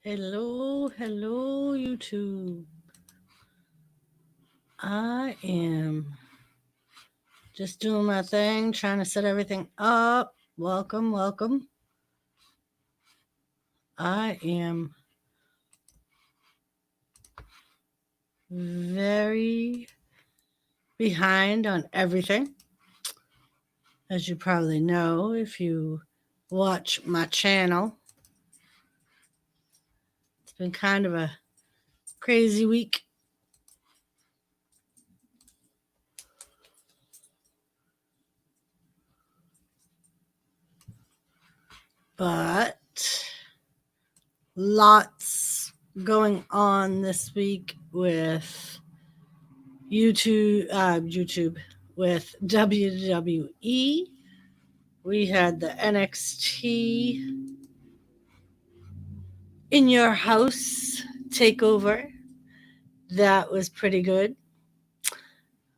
Hello, hello, YouTube. I am just doing my thing, trying to set everything up. Welcome, welcome. I am very behind on everything, as you probably know if you watch my channel. It's been kind of a crazy week. But lots going on this week with YouTube with WWE. We had the NXT In Your House takeover. That was pretty good.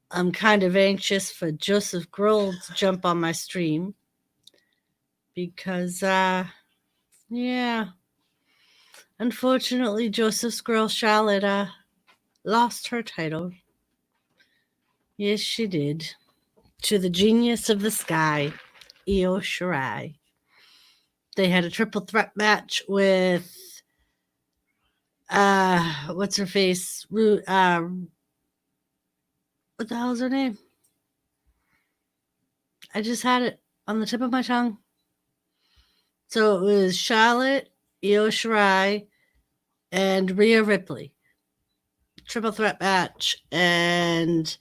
I'm kind of anxious for Joseph Grohl to jump on my stream because, yeah, unfortunately, Joseph Grohl Charlotte lost her title. Yes, she did. To the genius of the sky, Io Shirai. They had a triple threat match with what's her face? What the hell's her name? I just had it on the tip of my tongue. So it was Charlotte, Io Shirai, and Rhea Ripley. Triple threat match. And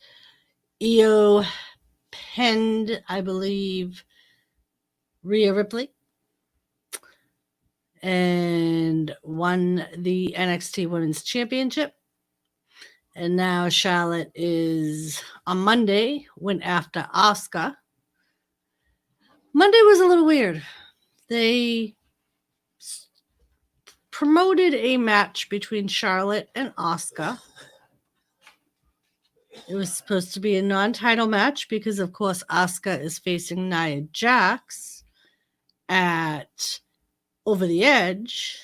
Io pinned, I believe, Rhea Ripley and won the NXT Women's Championship. And now Charlotte is on Monday, went after Asuka. Monday was a little weird. They promoted a match between Charlotte and Asuka. It was supposed to be a non-title match because, of course, Asuka is facing Nia Jax at Over the Edge.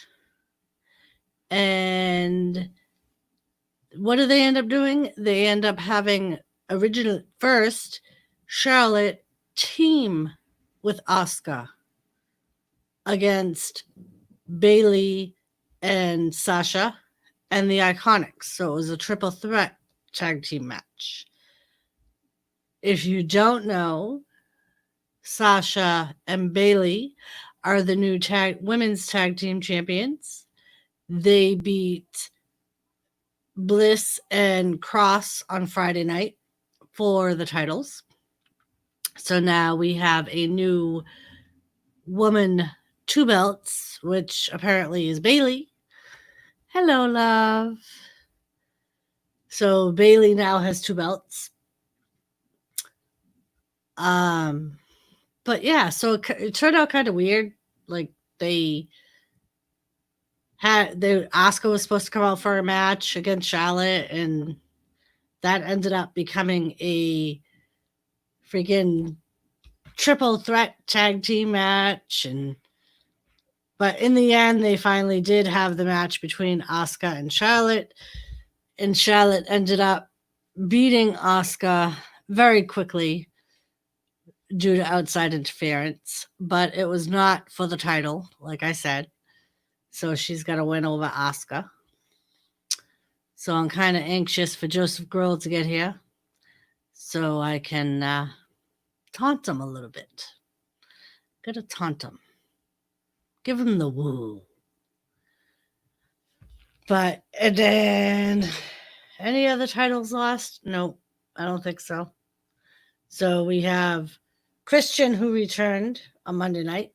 And what do they end up doing? They end up having first Charlotte team with Asuka against Bayley and Sasha and the Iconics. So it was a triple threat tag team match. If you don't know, Sasha and Bayley are the new women's tag team champions. They beat Bliss and Cross on Friday night for the titles. So now we have a new woman 2 belts, which apparently is Bayley. Hello, love. So Bayley now has 2 belts. But yeah, so it turned out kind of weird. Like Asuka was supposed to come out for a match against Charlotte, and that ended up becoming a freaking triple threat tag team match. But in the end, they finally did have the match between Asuka and Charlotte ended up beating Asuka very quickly due to outside interference, but it was not for the title, like I said. So she's got to win over Asuka. So I'm kind of anxious for Joseph Grohl to get here so I can taunt him a little bit. Gotta taunt him. Give him the woo. But, and then, any other titles lost? Nope, I don't think so. So we have Christian, who returned on Monday night.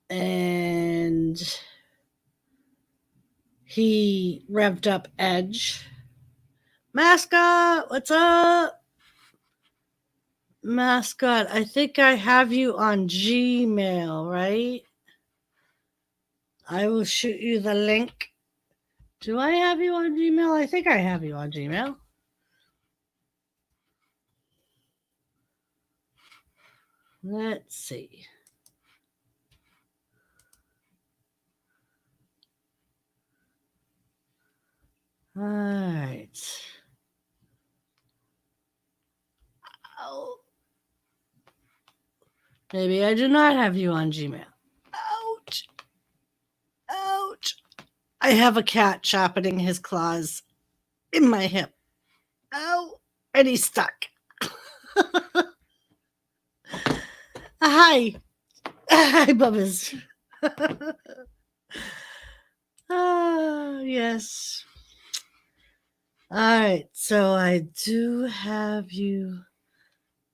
And he revved up Edge. Mascot, what's up? Mascot, I think I have you on Gmail, right? I will shoot you the link. Do I have you on Gmail? I think I have you on Gmail. Let's see. All right. Oh, maybe I do not have you on Gmail. Ouch. Ouch. I have a cat sharpening his claws in my hip. Oh, and he's stuck. Hi. Hi, Bubba's. Yes. All right. So I do have you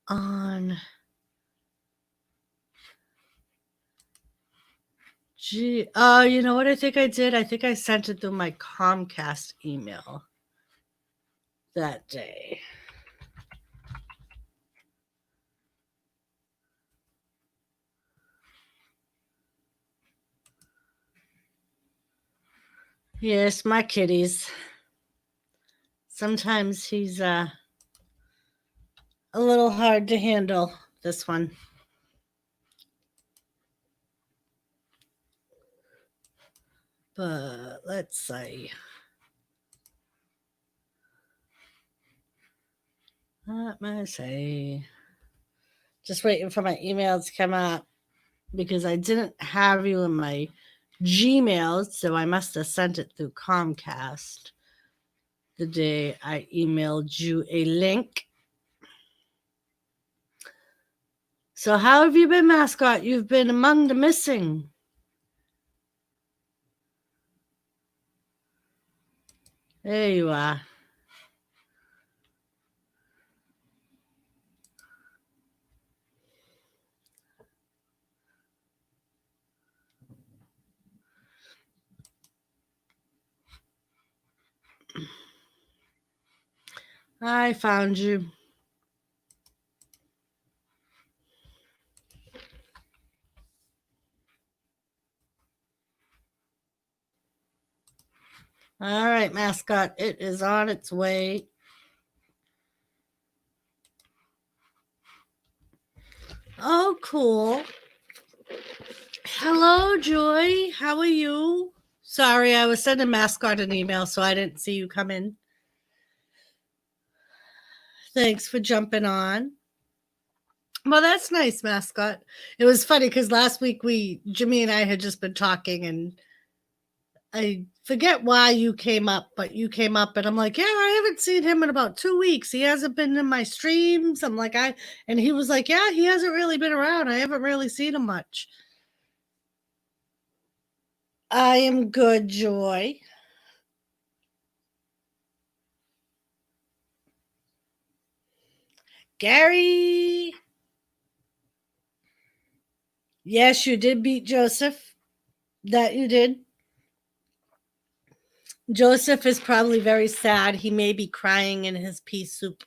on you know what I think I did? I think I sent it through my Comcast email that day. Yes, my kitties. Sometimes he's a little hard to handle, this one. But let's see. Let me see. Just waiting for my email to come up because I didn't have you in my Gmail, so I must have sent it through Comcast the day I emailed you a link. So how have you been, mascot? You've been among the missing. There you are. I found you. All right, mascot. It is on its way. Oh, cool. Hello, Joy. How are you? Sorry, I was sending mascot an email, so I didn't see you come in. Thanks for jumping on. Well, that's nice, mascot. It was funny because last week Jimmy and I had just been talking, and I forget why you came up, but you came up, and I'm like, yeah, I haven't seen him in about 2 weeks. He hasn't been in my streams. I'm like, and he was like, yeah, he hasn't really been around. I haven't really seen him much. I am good, Joy. Gary. Yes, you did beat Joseph. That you did. Joseph is probably very sad. He may be crying in his pea soup.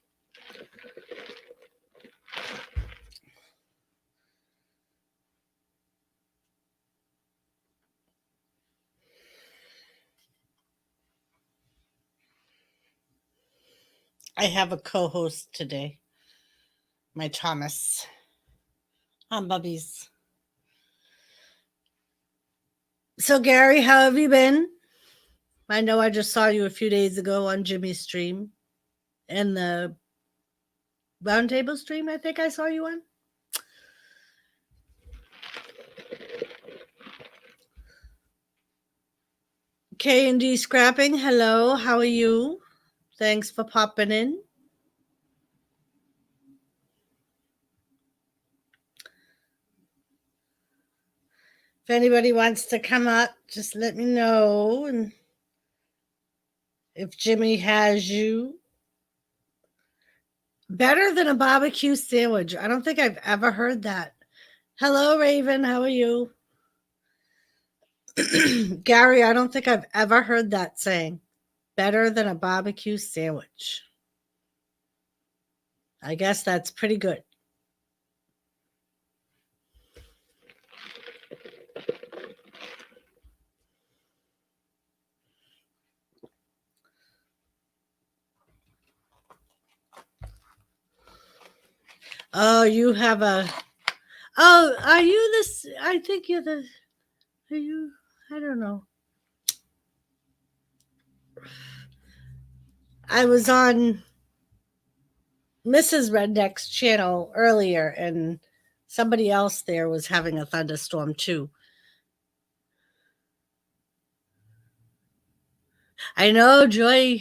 I have a co-host today. My Thomas. I'm Bubbies. So, Gary, how have you been? I know I just saw you a few days ago on Jimmy's stream and the roundtable stream. I think I saw you on. K&D Scrapping, hello. How are you? Thanks for popping in. If anybody wants to come up, just let me know. And if Jimmy has you. Better than a barbecue sandwich. I don't think I've ever heard that. Hello, Raven. How are you? Gary, I don't think I've ever heard that saying. Better than a barbecue sandwich. I guess that's pretty good. Oh, you have a. Oh, are you this? I think you're the. Are you? I don't know. I was on Mrs. Redneck's channel earlier, and somebody else there was having a thunderstorm too. I know Joy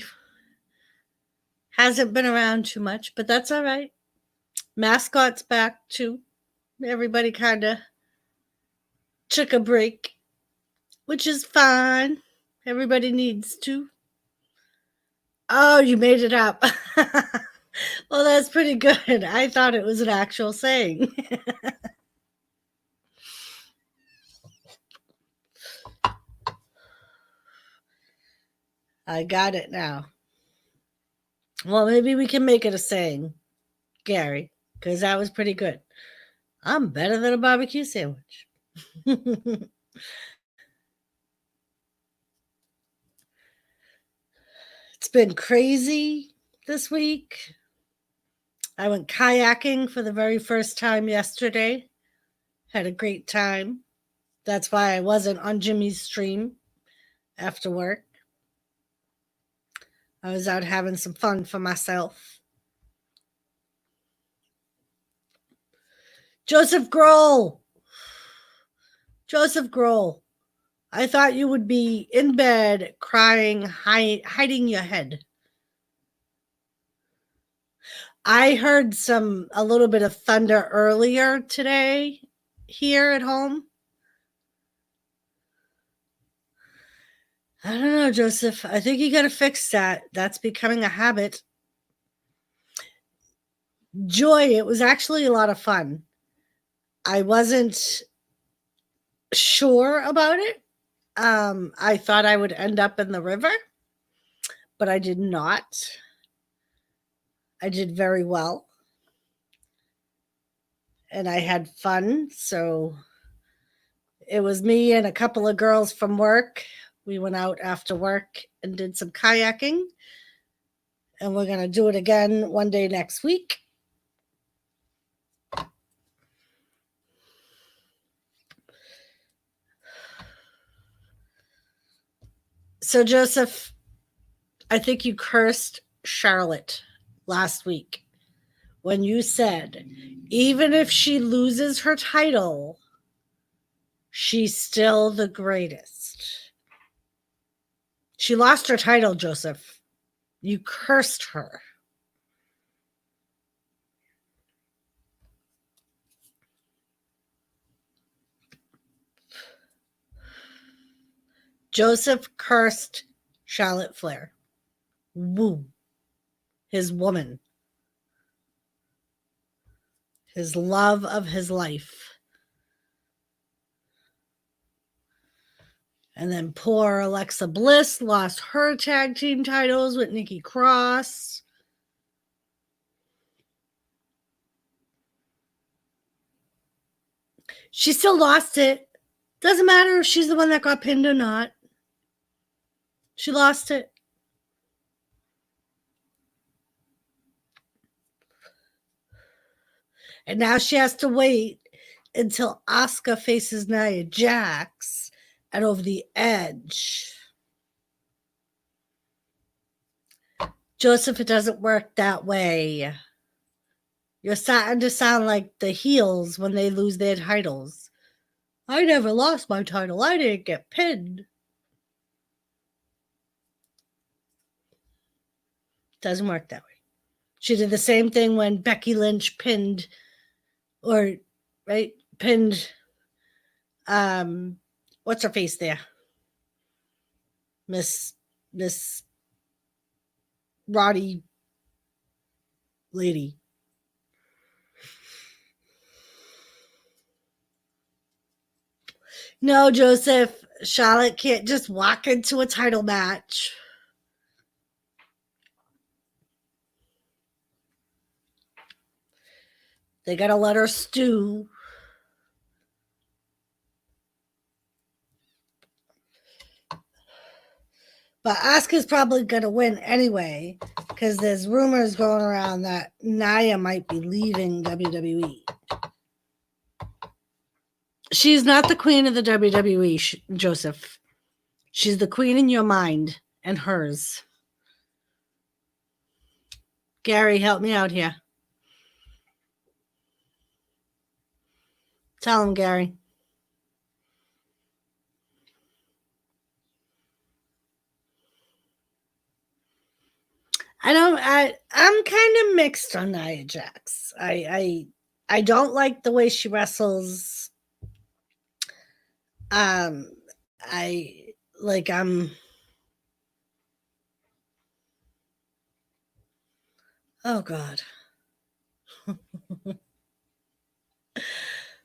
hasn't been around too much, but that's all right. Mascot's back too. Everybody kind of took a break, which is fine. Everybody needs to. Oh, you made it up. Well, that's pretty good. I thought it was an actual saying. I got it now. Well, maybe we can make it a saying, Gary, because that was pretty good. I'm better than a barbecue sandwich. It's been crazy this week. I went kayaking for the very first time yesterday. Had a great time. That's why I wasn't on Jimmy's stream after work. I was out having some fun for myself. Joseph Grohl. Joseph Grohl. I thought you would be in bed crying, hiding your head. I heard a little bit of thunder earlier today here at home. I don't know, Joseph. I think you got to fix that. That's becoming a habit. Joy, it was actually a lot of fun. I wasn't sure about it. I thought I would end up in the river, but I did not. I did very well. And I had fun. So it was me and a couple of girls from work. We went out after work and did some kayaking. And we're going to do it again one day next week. So, Joseph, I think you cursed Charlotte last week when you said, even if she loses her title, she's still the greatest. She lost her title, Joseph. You cursed her. Joseph cursed Charlotte Flair. Woo. His woman. His love of his life. And then poor Alexa Bliss lost her tag team titles with Nikki Cross. She still lost it. Doesn't matter if she's the one that got pinned or not. She lost it. And now she has to wait until Asuka faces Nia Jax at Over the Edge. Joseph, it doesn't work that way. You're starting to sound like the heels when they lose their titles. I never lost my title. I didn't get pinned. Doesn't work that way. She did the same thing when Becky Lynch pinned, what's her face there? Miss Roddy lady. No, Joseph, Charlotte can't just walk into a title match. They got to let her stew. But Asuka's probably going to win anyway, because there's rumors going around that Nia might be leaving WWE. She's not the queen of the WWE, Joseph. She's the queen in your mind and hers. Gary, help me out here. Tell him, Gary. I'm kind of mixed on Nia Jax. I don't like the way she wrestles. I like oh god.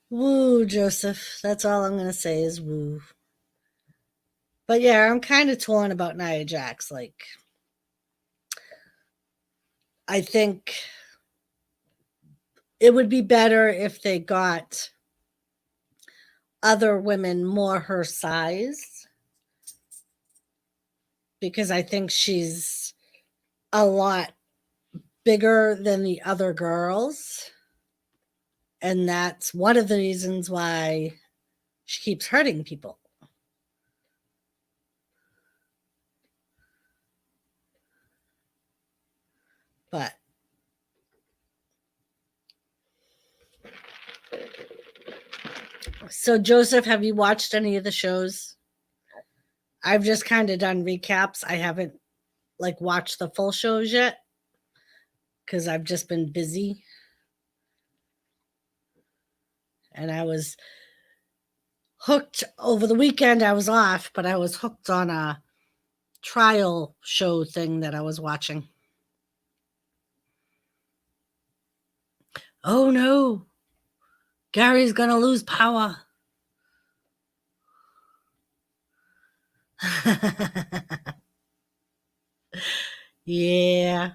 Woo, Joseph. That's all I'm gonna say is woo. But yeah, I'm kind of torn about Nia Jax. Like, I think it would be better if they got other women more her size, because I think she's a lot bigger than the other girls. And that's one of the reasons why she keeps hurting people. But so, Joseph, have you watched any of the shows? I've just kind of done recaps. I haven't like watched the full shows yet because I've just been busy. And I was hooked over the weekend. I was off, but I was hooked on a trial show thing that I was watching. Oh no, Gary's gonna lose power. Yeah.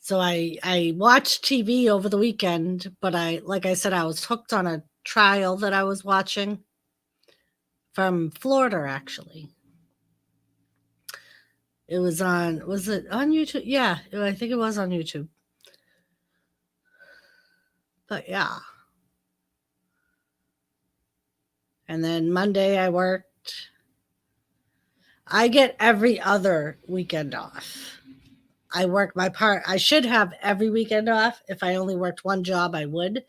So I watched TV over the weekend, but like I said, I was hooked on a trial that I was watching from Florida, actually. It was was it on YouTube? Yeah, I think it was on YouTube. But yeah. And then Monday I worked. I get every other weekend off. I work my part. I should have every weekend off. If I only worked one job, I would.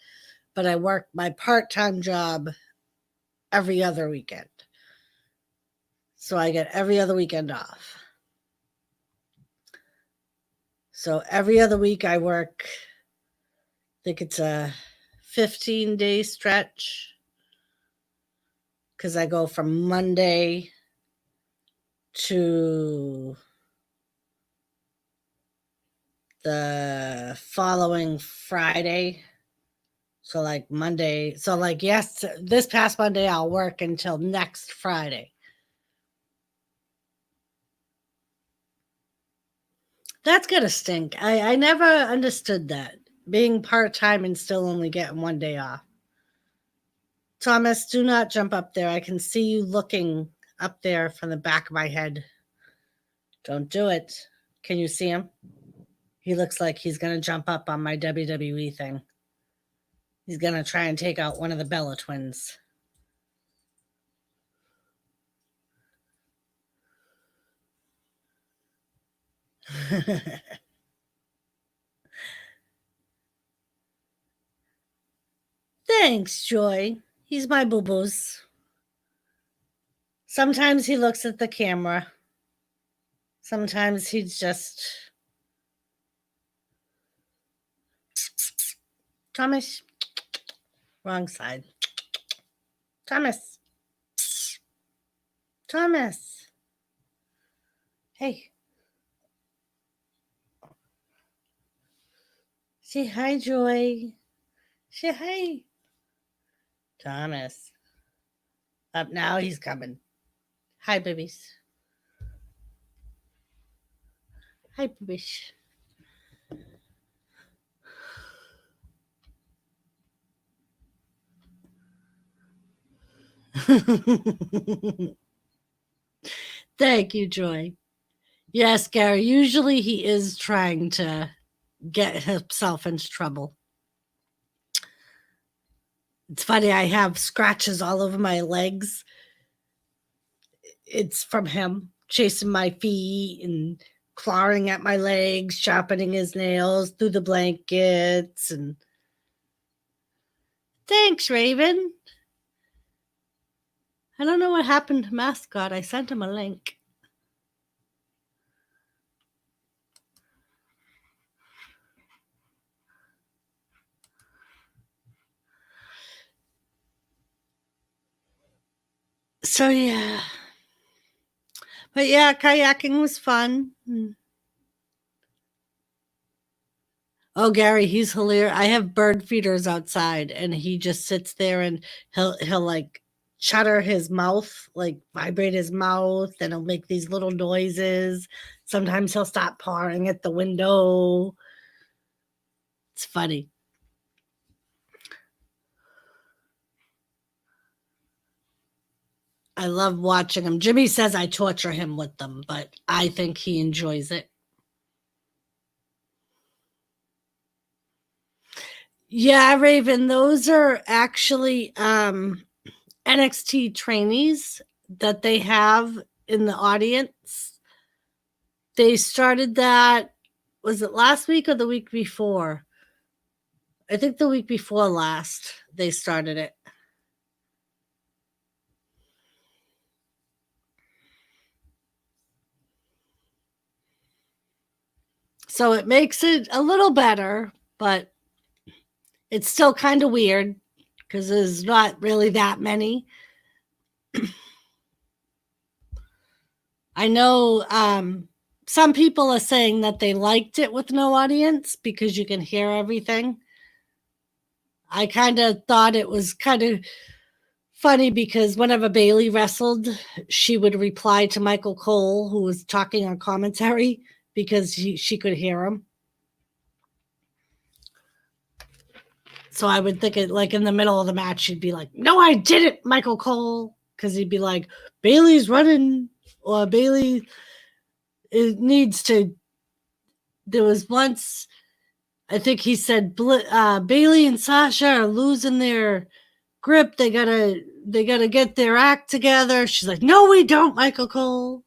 But I work my part-time job every other weekend. So I get every other weekend off. So every other week I work, I think it's a 15-day stretch, because I go from Monday to the following Friday. So like Monday, so like yes, this past Monday I'll work until next Friday. That's gonna stink. I never understood that. Being part-time and still only getting one day off. Thomas, do not jump up there. I can see you looking up there from the back of my head. Don't do it. Can you see him? He looks like he's going to jump up on my WWE thing. He's going to try and take out one of the Bella twins. Thanks, Joy. He's my boo-boos. Sometimes he looks at the camera. Sometimes he's just... Thomas. Wrong side. Thomas. Thomas. Hey. Say hi, Joy. Say hi. Thomas. Up now, he's coming. Hi, babies. Hi, babies. Thank you, Joy. Yes, Gary, usually he is trying to get himself into trouble. It's funny, I have scratches all over my legs. It's from him chasing my feet and clawing at my legs, sharpening his nails through the blankets. And thanks, Raven. I don't know what happened to Mascot. I sent him a link. So, yeah. But yeah, kayaking was fun. Oh, Gary, he's hilarious. I have bird feeders outside, and he just sits there and he'll like chutter his mouth, like vibrate his mouth, and he'll make these little noises. Sometimes he'll stop pawing at the window. It's funny. I love watching him. Jimmy says I torture him with them, but I think he enjoys it. Yeah, Raven, those are actually NXT trainees that they have in the audience. They started that, was it last week or the week before? I think the week before last they started it. So it makes it a little better, but it's still kind of weird because there's not really that many. I know some people are saying that they liked it with no audience because you can hear everything. I kind of thought it was kind of funny because whenever Bailey wrestled, she would reply to Michael Cole, who was talking on commentary, because she could hear him. So I would think it like in the middle of the match, she'd be like, "No, I didn't, Michael Cole," because he'd be like, "Bailey's running," or Bailey needs to. There was once, I think he said, Bailey and Sasha are losing their grip. They gotta get their act together. She's like, "No, we don't, Michael Cole."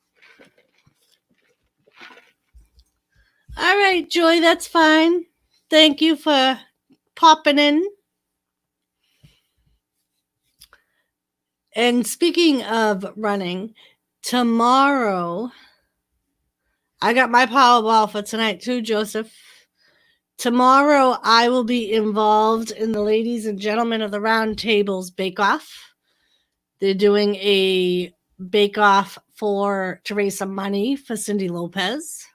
All right, Joy, that's fine. Thank you for popping in. And speaking of running, tomorrow, I got my Powerball for tonight too, Joseph. Tomorrow, I will be involved in the Ladies and Gentlemen of the Round Tables Bake Off. They're doing a bake off to raise some money for Cindy Lopez.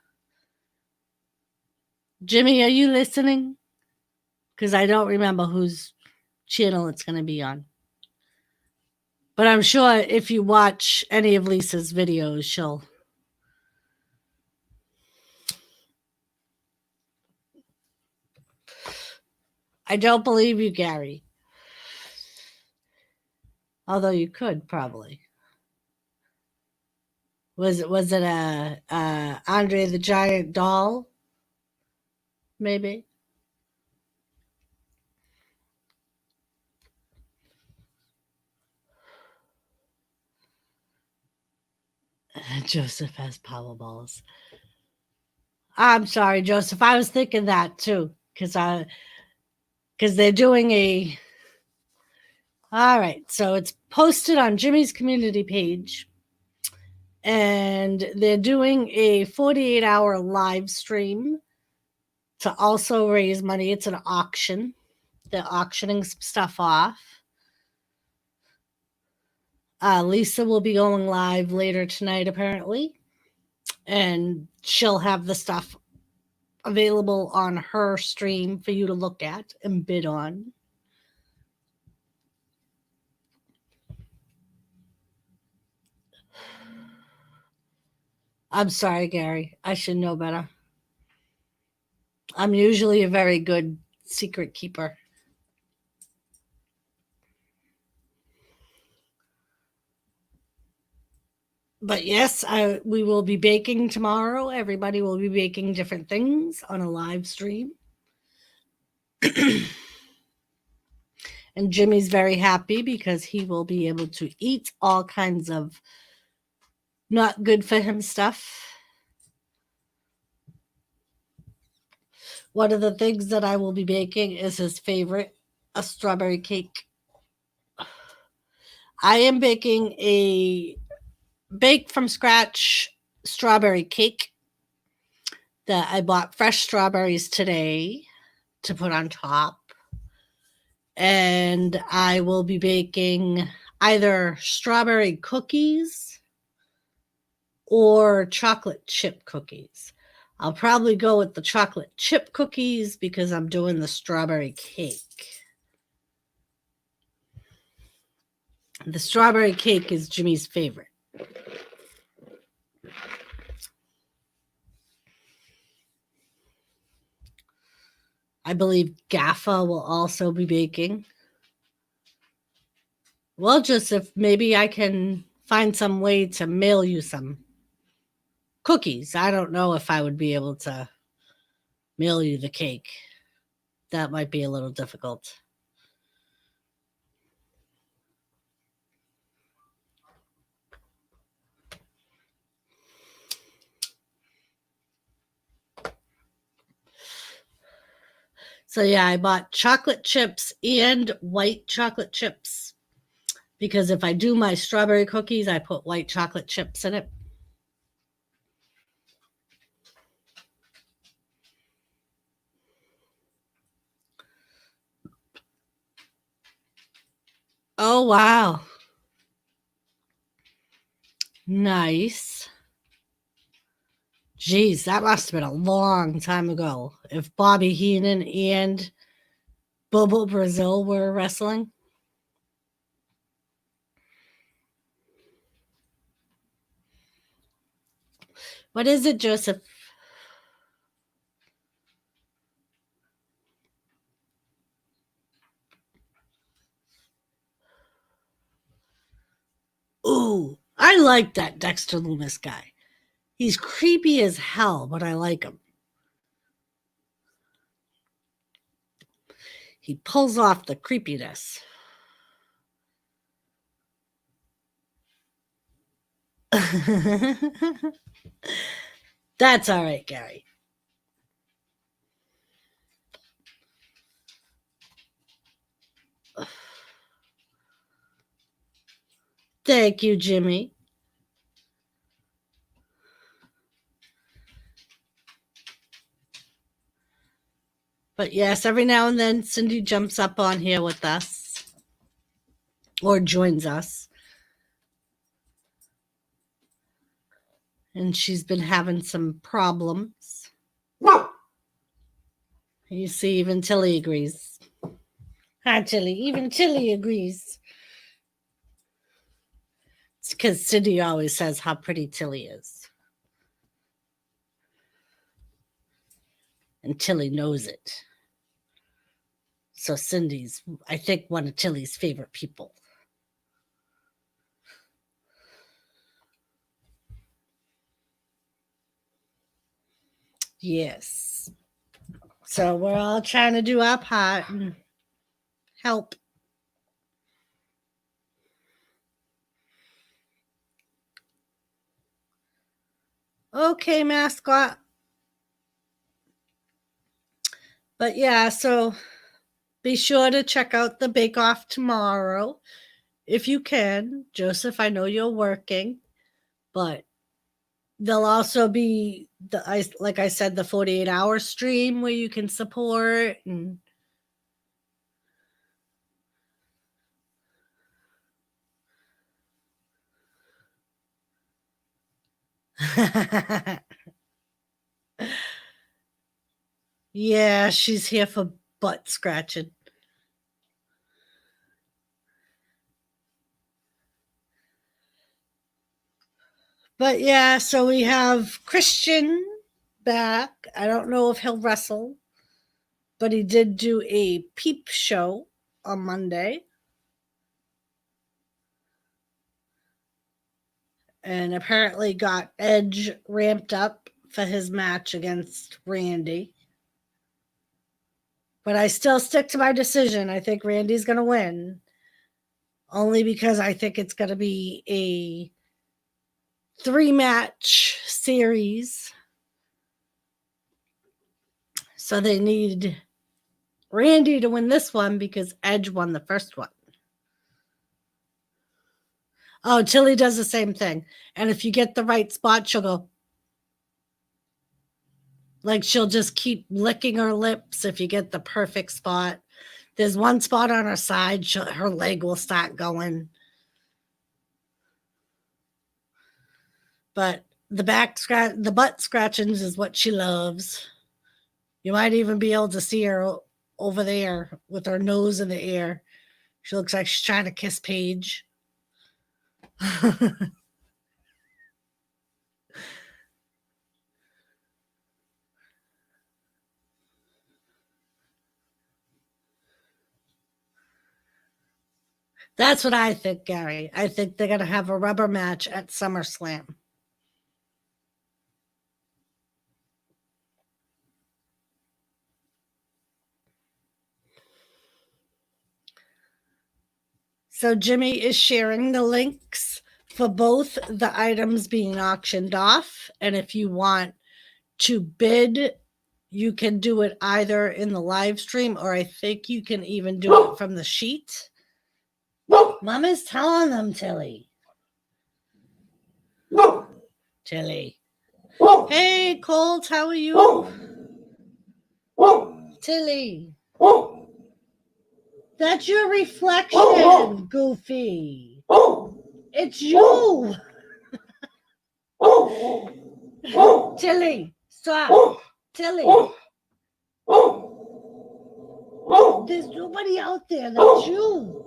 Jimmy, are you listening? Because I don't remember whose channel it's going to be on. But I'm sure if you watch any of Lisa's videos, she'll. I don't believe you, Gary. Although you could probably. Was it a Andre the Giant doll? Maybe. Joseph has Powerballs. I'm sorry, Joseph. I was thinking that too, because they're doing a. All right, so it's posted on Jimmy's community page, and they're doing a 48-hour live stream to also raise money. It's an auction. They're auctioning some stuff off. Lisa will be going live later tonight, apparently, and she'll have the stuff available on her stream for you to look at and bid on. I'm sorry, Gary. I should know better. I'm usually a very good secret keeper. But yes, we will be baking tomorrow. Everybody will be baking different things on a live stream. And Jimmy's very happy because he will be able to eat all kinds of not good for him stuff. One of the things that I will be baking is his favorite, a strawberry cake. I am baking a bake from scratch strawberry cake that I bought fresh strawberries today to put on top. And I will be baking either strawberry cookies or chocolate chip cookies. I'll probably go with the chocolate chip cookies because I'm doing the strawberry cake. The strawberry cake is Jimmy's favorite. I believe Gaffa will also be baking. Well, Joseph, maybe I can find some way to mail you some cookies. I don't know if I would be able to mail you the cake. That might be a little difficult. So yeah, I bought chocolate chips and white chocolate chips because if I do my strawberry cookies, I put white chocolate chips in it. Oh, wow. Nice. Geez, that must have been a long time ago. If Bobby Heenan and Bobo Brazil were wrestling. What is it, Joseph? Ooh, I like that Dexter Loomis guy. He's creepy as hell, but I like him. He pulls off the creepiness. That's all right, Gary. Thank you, Jimmy. But yes, every now and then Cindy jumps up on here with us or joins us. And she's been having some problems. You see, even Tilly agrees. Hi, Tilly. Even Tilly agrees. It's because Cindy always says how pretty Tilly is. And Tilly knows it. So Cindy's, I think, one of Tilly's favorite people. Yes. So we're all trying to do our part and help. Okay, mascot. But yeah, so be sure to check out the Bake Off tomorrow if you can. Joseph, I know you're working, but there'll also be like I said, the 48-hour stream where you can support and yeah, she's here for butt scratching. But yeah, so we have Christian back. I don't know if he'll wrestle, but he did do a peep show on Monday. And apparently got Edge ramped up for his match against Randy. But I still stick to my decision. I think Randy's going to win. Only because I think it's going to be a 3-match series. So they need Randy to win this one because Edge won the first one. Oh, Tilly does the same thing. And if you get the right spot, she'll go. Like she'll just keep licking her lips if you get the perfect spot. There's one spot on her side, her leg will start going. But the butt scratchings is what she loves. You might even be able to see her over there with her nose in the air. She looks like she's trying to kiss Paige. That's what I think, Gary. I think they're going to have a rubber match at SummerSlam. So Jimmy is sharing the links for both the items being auctioned off. And if you want to bid, you can do it either in the live stream or I think you can even do it from the sheet. Mama's telling them, Tilly. Tilly. Hey, Colt, how are you? Tilly. That's your reflection, Goofy. It's you. Tilly, stop. Tilly. There's nobody out there. That's you.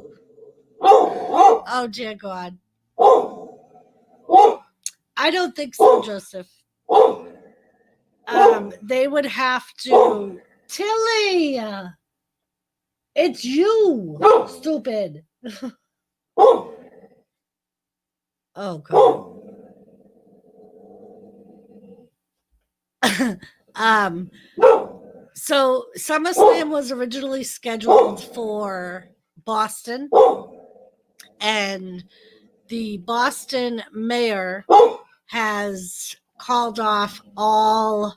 Oh, dear God. I don't think so, Joseph. They would have to. Tilly! It's you, stupid. Oh, God. So SummerSlam was originally scheduled for Boston, and the Boston mayor has called off all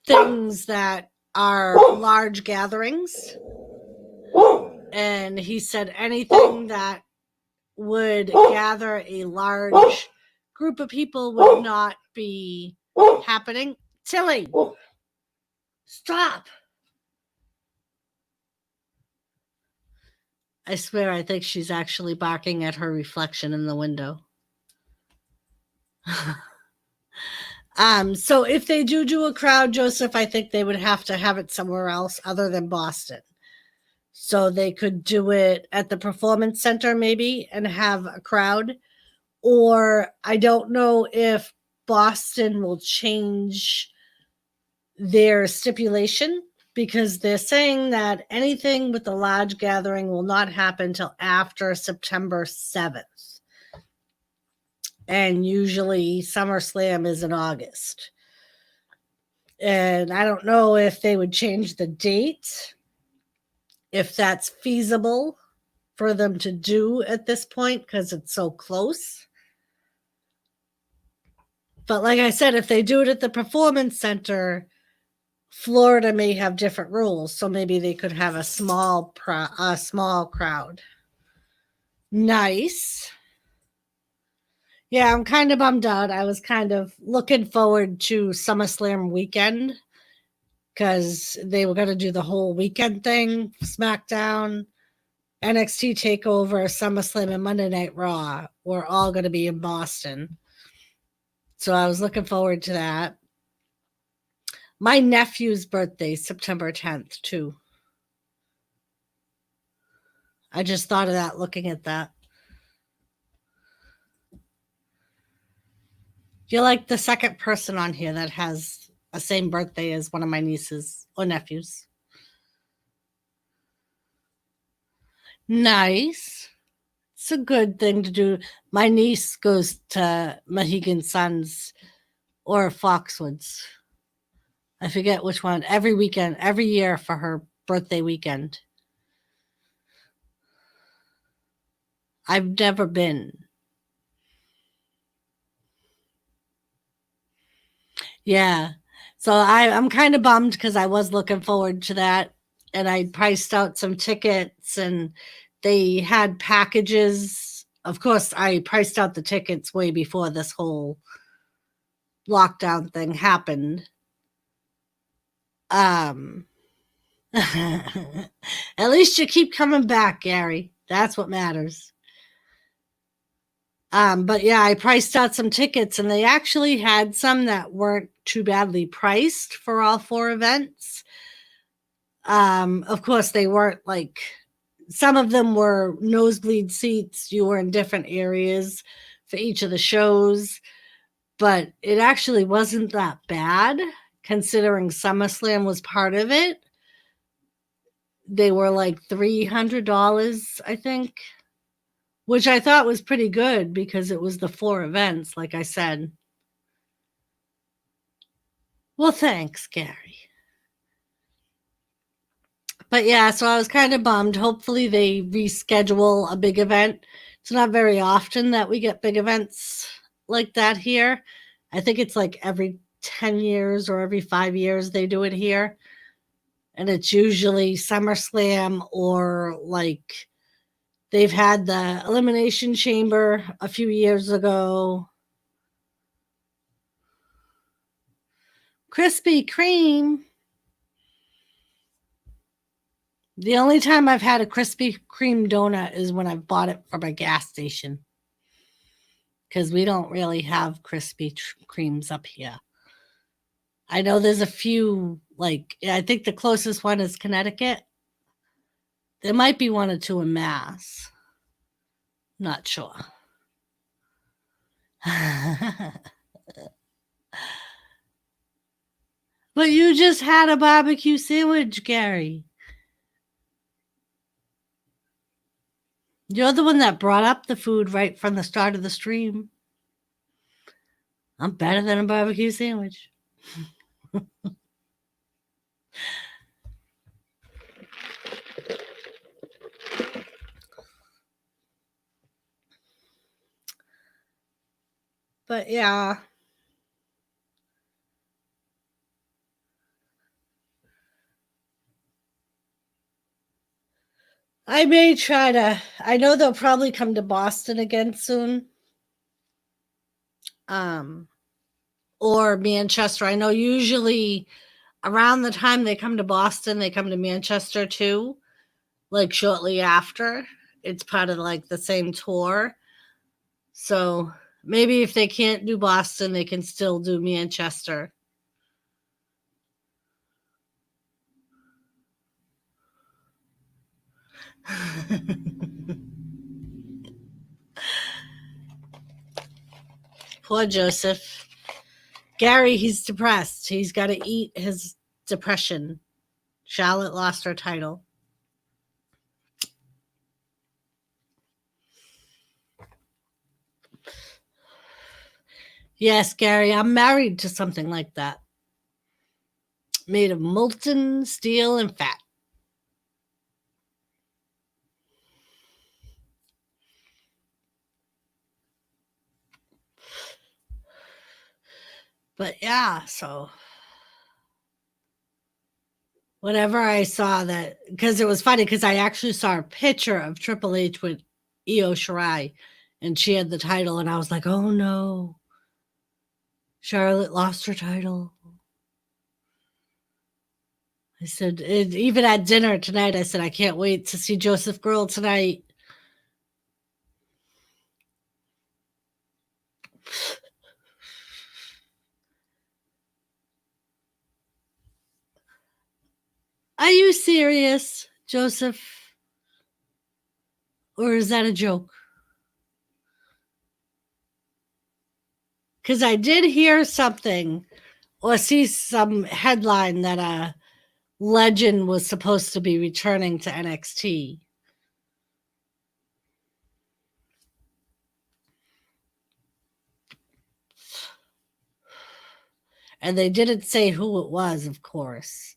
things that are large gatherings. And he said anything that would gather a large group of people would not be happening. Tilly, stop. I swear, I think she's actually barking at her reflection in the window. So if they do a crowd, Joseph, I think they would have to have it somewhere else other than Boston. So they could do it at the Performance Center maybe and have a crowd. Or I don't know if Boston will change their stipulation because they're saying that anything with a large gathering will not happen until after September 7th. And usually SummerSlam is in August. And I don't know if they would change the date, if that's feasible for them to do at this point because it's so close. But like I said, if they do it at the Performance Center, Florida may have different rules, so maybe they could have a small crowd. Nice. Yeah, I'm kind of bummed out. I was kind of looking forward to SummerSlam weekend because they were going to do the whole weekend thing, SmackDown, NXT TakeOver, SummerSlam, and Monday Night Raw. We're all going to be in Boston. So I was looking forward to that. My nephew's birthday, September 10th, too. I just thought of that looking at that. You're like the second person on here that has the same birthday as one of my nieces or nephews. Nice. It's a good thing to do. My niece goes to Mohegan Sun's or Foxwoods. I forget which one. Every weekend, every year for her birthday weekend. I've never been. Yeah. So I'm kind of bummed because I was looking forward to that, and I priced out some tickets, and they had packages. Of course, I priced out the tickets way before this whole lockdown thing happened. Um, at least you keep coming back, Gary. That's what matters. But yeah, I priced out some tickets, and they actually had some that weren't too badly priced for all four events. Of course, they weren't like, some of them were nosebleed seats. You were in different areas for each of the shows, but it actually wasn't that bad considering SummerSlam was part of it. They were like $300, I think, which I thought was pretty good because it was the four events, like I said. Well, thanks, Gary. But yeah, so I was kind of bummed. Hopefully, they reschedule a big event. It's not very often that we get big events like that here. I think it's like every 10 years or every 5 years they do it here. And it's usually SummerSlam, or like they've had the Elimination Chamber a few years ago. Krispy Kreme. The only time I've had a Krispy Kreme donut is when I've bought it from a gas station, because we don't really have Krispy Kremes up here. I know there's a few, like, I think the closest one is Connecticut. There might be one or two in Mass. Not sure. But you just had a barbecue sandwich, Gary. You're the one that brought up the food right from the start of the stream. I'm better than a barbecue sandwich. But yeah. I may try to. I know they'll probably come to Boston again soon. Um, or Manchester. I know usually around the time they come to Boston, they come to Manchester too, like shortly after. It's part of like the same tour. So maybe if they can't do Boston, they can still do Manchester. Poor Joseph. Gary, he's depressed. He's got to eat his depression. Charlotte lost her title. Yes, Gary, I'm married to something like that. Made of molten steel and fat. But yeah, so whenever I saw that, because it was funny, because I actually saw a picture of Triple H with Io Shirai, and she had the title, and I was like, oh no, Charlotte lost her title. I said, even at dinner tonight, I said, I can't wait to see Joseph Girl tonight. Are you serious, Joseph? Or is that a joke? Because I did hear something or see some headline that a legend was supposed to be returning to NXT. And they didn't say who it was, of course.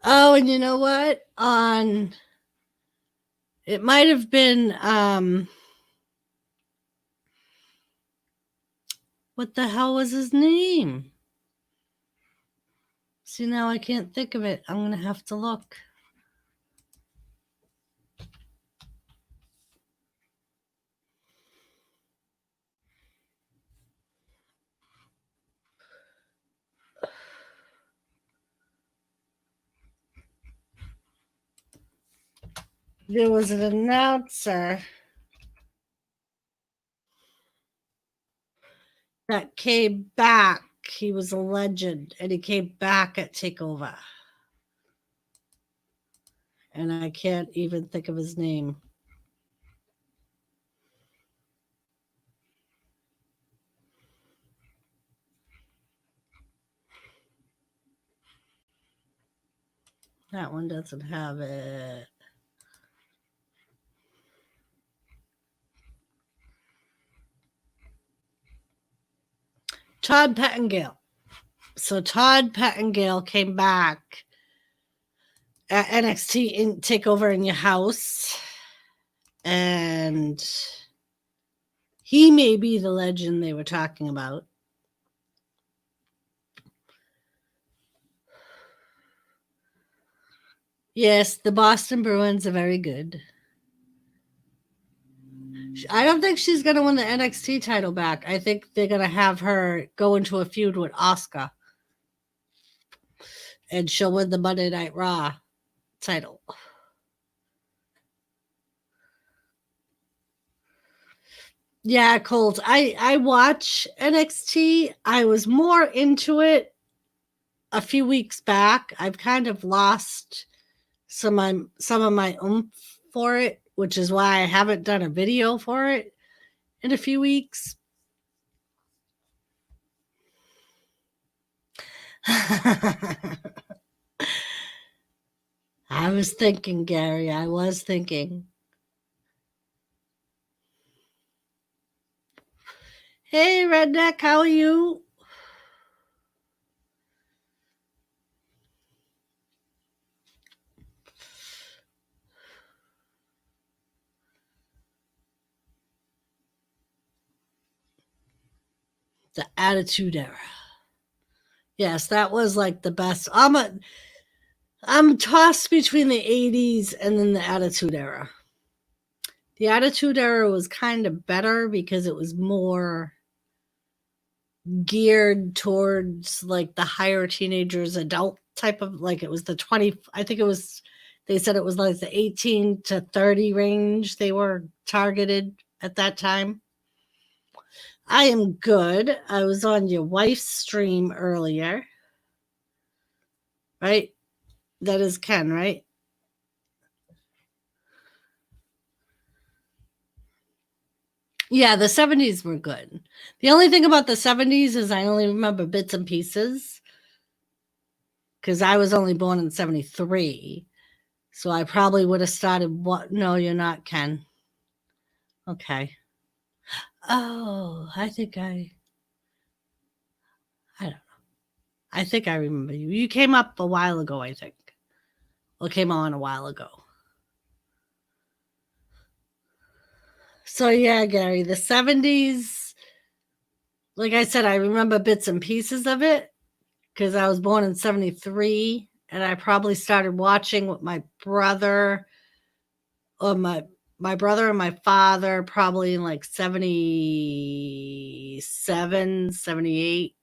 Oh, and you know what? On It might have been what the hell was his name? See, now I can't think of it. I'm gonna have to look. There was an announcer that came back. He was a legend, and he came back at Takeover. And I can't even think of his name. That one doesn't have it. Todd Pettengill. So Todd Pettengill came back at NXT in Takeover in Your House, and he may be the legend they were talking about. Yes, the Boston Bruins are very good. I don't think she's going to win the NXT title back. I think they're going to have her go into a feud with Asuka, and she'll win the Monday Night Raw title. Yeah, Colt. I watch NXT. I was more into it a few weeks back. I've kind of lost some of my oomph for it, which is why I haven't done a video for it in a few weeks. I was thinking, Gary. I was thinking. Hey, Redneck, how are you? The Attitude Era. Yes, that was like the best. I'm tossed between the 80s and then the Attitude Era. The Attitude Era was kind of better because it was more geared towards like the higher teenagers, adult type of, like it was the 20, I think it was, they said it was like the 18 to 30 range they were targeted at that time. I am good. I was on your wife's stream earlier. Right? That is Ken, right? Yeah, the 70s were good. The only thing about the 70s is I only remember bits and pieces because I was only born in 73. So I probably would have started what? No, you're not, Ken. Okay. Oh, I don't know. I think I remember you. You came up a while ago, I think. Or came on a while ago. So yeah, Gary, the 70s, like I said, I remember bits and pieces of it because I was born in 73 and I probably started watching with my brother or my brother and my father probably in like 77, 78.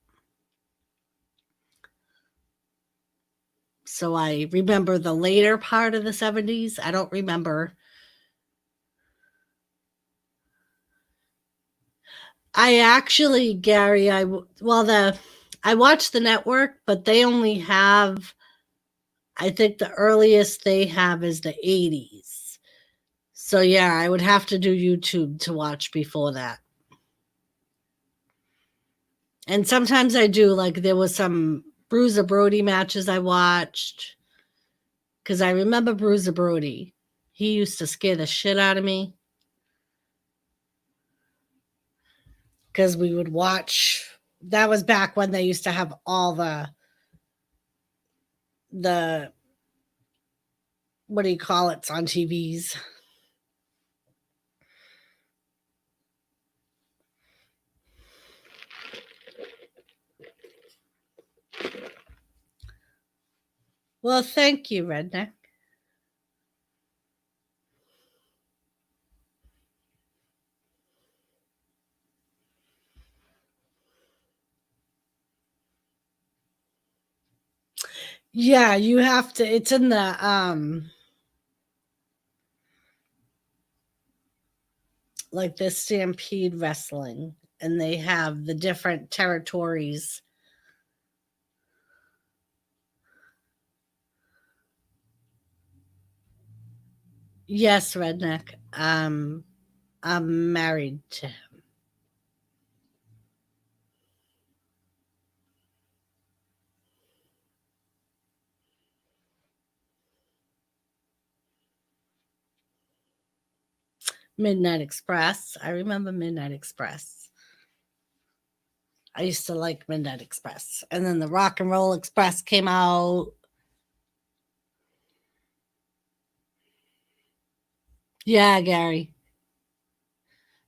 So I remember the later part of the 70s. I don't remember. I actually, Gary, I watched the network, but they only have, I think the earliest they have is the 80s. So yeah, I would have to do YouTube to watch before that. And sometimes I do, like there was some Bruiser Brody matches I watched because I remember Bruiser Brody. He used to scare the shit out of me because we would watch. That was back when they used to have all the what do you call it on TVs? Well, thank you, Redneck. Yeah, you have to. It's in the like the Stampede Wrestling, and they have the different territories. Yes, Redneck. I'm married to him. Midnight Express. I remember Midnight Express. I used to like Midnight Express. And then the Rock and Roll Express came out. Yeah, Gary.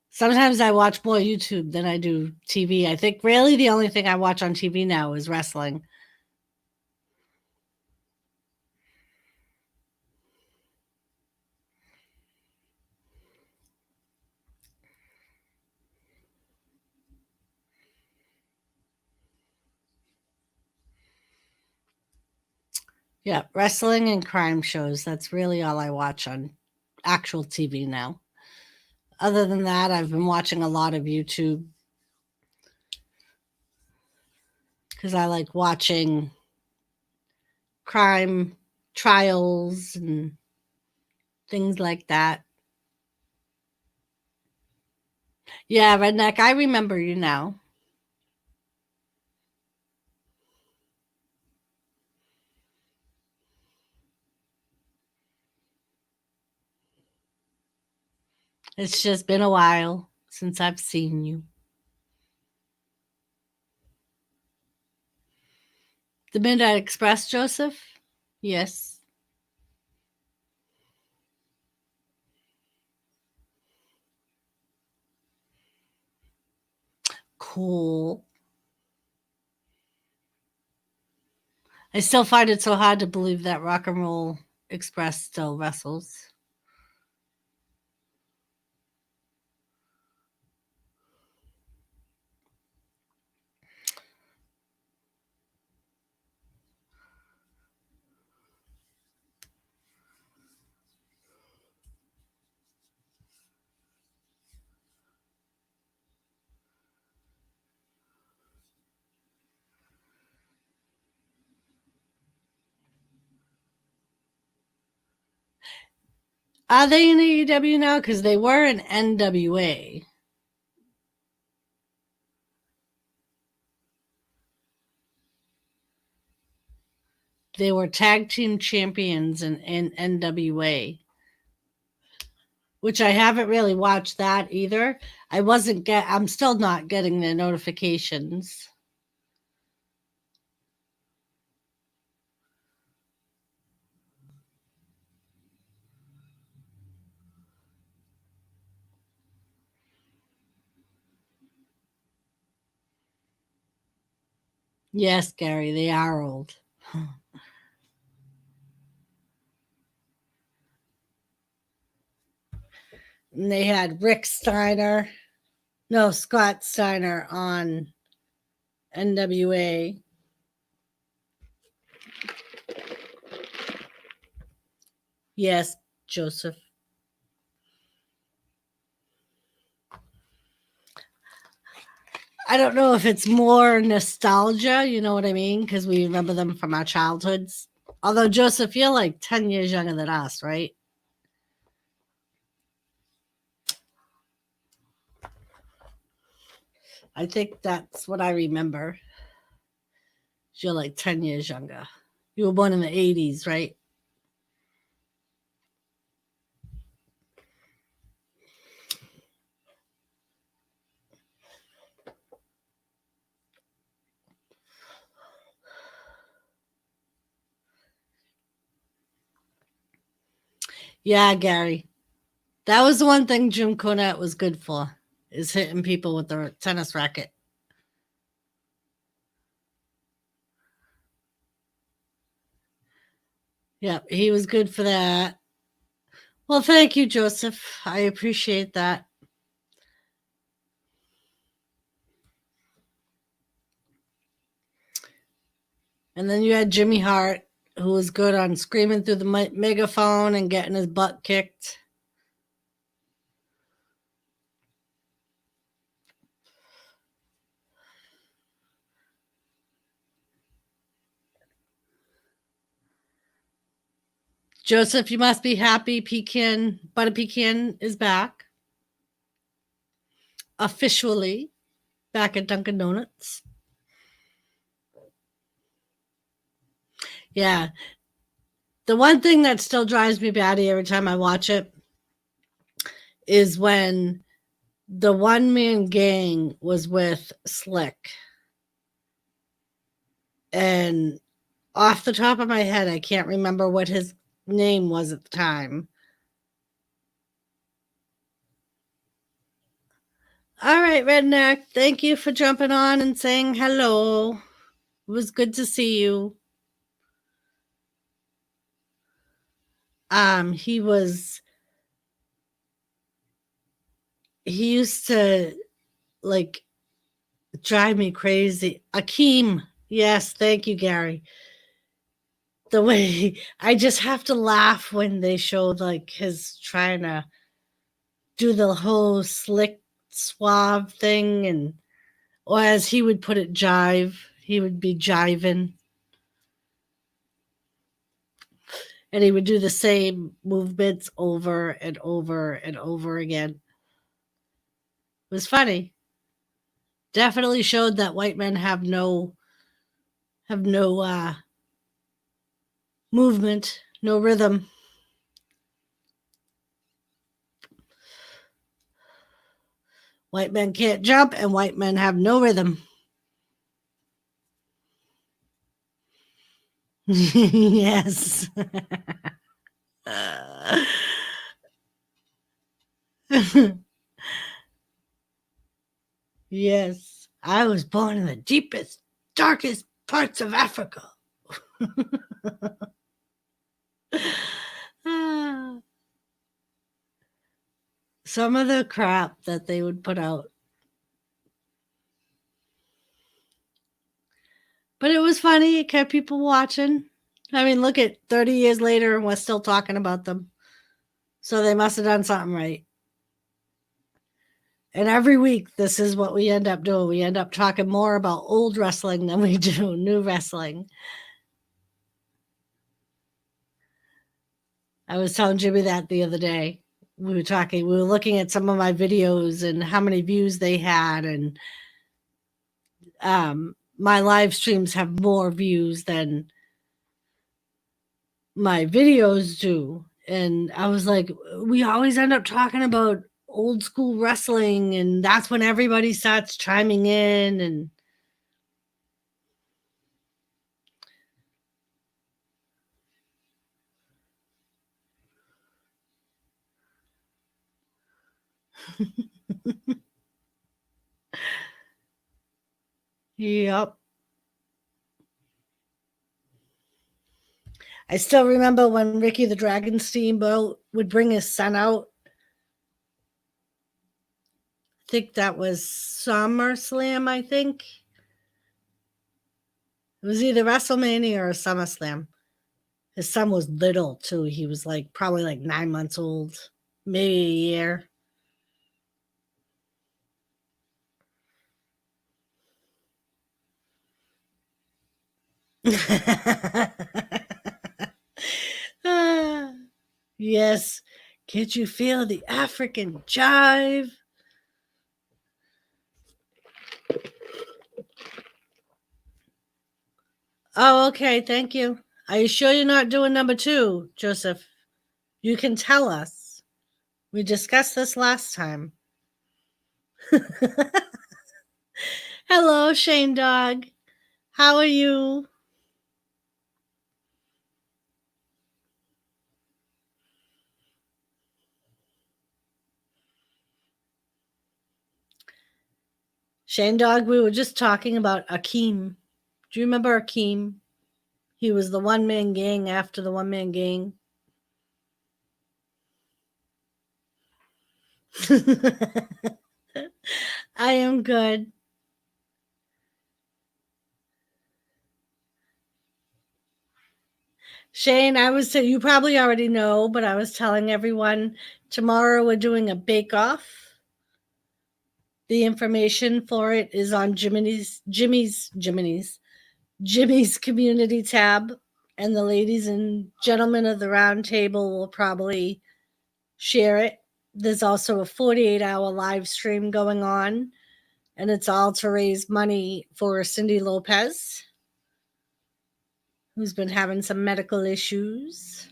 Sometimes I watch more YouTube than I do TV. I think really the only thing I watch on TV now is wrestling. Yeah, wrestling and crime shows. That's really all I watch on actual TV now. Other than that, I've been watching a lot of YouTube because I like watching crime trials and things like that. Yeah, Redneck, I remember you now. It's just been a while since I've seen you. The Midnight Express, Joseph? Yes. Cool. I still find it so hard to believe that Rock and Roll Express still wrestles. Are they in AEW now? Because they were in NWA. They were tag team champions in NWA, which I haven't really watched that either. I'm still not getting the notifications. Yes, Gary, they are old. And they had Rick Steiner, no, Scott Steiner on NWA. Yes, Joseph. I don't know if it's more nostalgia, you know what I mean? Because we remember them from our childhoods. Although, Joseph, you're like 10 years younger than us, right? I think that's what I remember. You're like 10 years younger. You were born in the 80s, right? Yeah, Gary. That was the one thing Jim Cornette was good for, is hitting people with their tennis racket. Yep, he was good for that. Well, thank you, Joseph. I appreciate that. And then you had Jimmy Hart, who was good on screaming through the megaphone and getting his butt kicked. Joseph, you must be happy. Butter Pecan is back. Officially back at Dunkin' Donuts. Yeah. The one thing that still drives me batty every time I watch it is when the one-man gang was with Slick. And off the top of my head, I can't remember what his name was at the time. All right, Redneck. Thank you for jumping on and saying hello. It was good to see you. He used to like drive me crazy. Akeem. Yes, thank you, Gary. The way I just have to laugh when they showed like his trying to do the whole slick suave thing, and or as he would put it, jive. He would be jiving. And he would do the same movements over and over and over again. It was funny. Definitely showed that white men have no movement, no rhythm. White men can't jump, and white men have no rhythm. Yes. Yes. I was born in the deepest, darkest parts of Africa. Some of the crap that they would put out. But it was funny. It kept people watching. I mean, look at 30 years later and we're still talking about them. So they must have done something right. And every week, this is what we end up doing. We end up talking more about old wrestling than we do new wrestling. I was telling Jimmy that the other day. We were looking at some of my videos and how many views they had. And my live streams have more views than my videos do. And I was like, we always end up talking about old school wrestling, and that's when everybody starts chiming in. And yep. I still remember when Ricky the Dragon Steamboat would bring his son out. I think that was SummerSlam, I think. It was either WrestleMania or SummerSlam. His son was little too. He was like probably like 9 months old, maybe a year. Yes. Can't you feel the African jive? Oh, okay. Thank you. Are you sure you're not doing number 2, Joseph? You can tell us. We discussed this last time. Hello, Shane Dog. How are you? Shane Dog, we were just talking about Akeem. Do you remember Akeem? He was the one-man gang after the one-man gang. I am good. Shane, you probably already know, but I was telling everyone tomorrow we're doing a bake-off. The information for it is on Jimmy's community tab, and the ladies and gentlemen of the round table will probably share it. There's also a 48-hour live stream going on, and it's all to raise money for Cindy Lopez, who's been having some medical issues.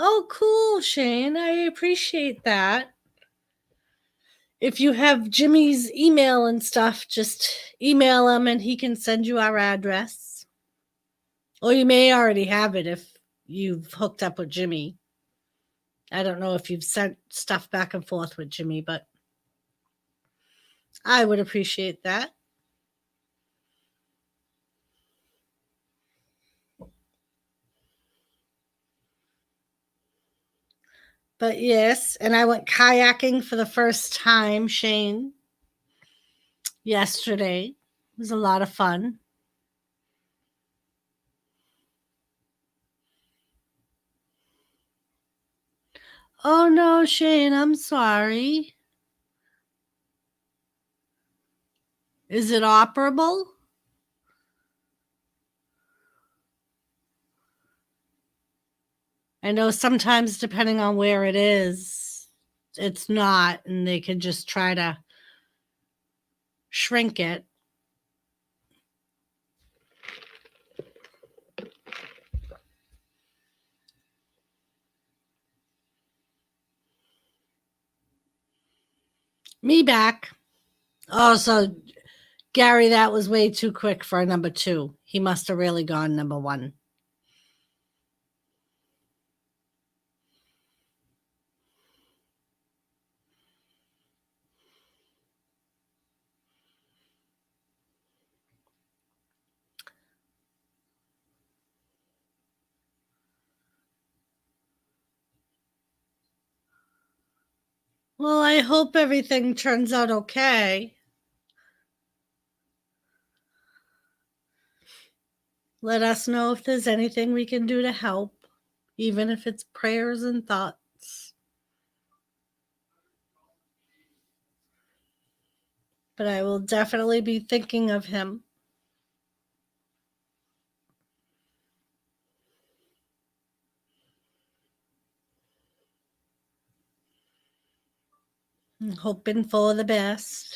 Oh, cool, Shane. I appreciate that. If you have Jimmy's email and stuff, just email him and he can send you our address. Or you may already have it if you've hooked up with Jimmy. I don't know if you've sent stuff back and forth with Jimmy, but I would appreciate that. But yes, and I went kayaking for the first time, Shane, yesterday. It was a lot of fun. Oh no, Shane, I'm sorry. Is it operable? I know sometimes, depending on where it is, it's not, and they can just try to shrink it. Me back. Oh, so Gary, that was way too quick for a number 2. He must have really gone number 1. Well, I hope everything turns out okay. Let us know if there's anything we can do to help, even if it's prayers and thoughts. But I will definitely be thinking of him. I'm hoping for the best.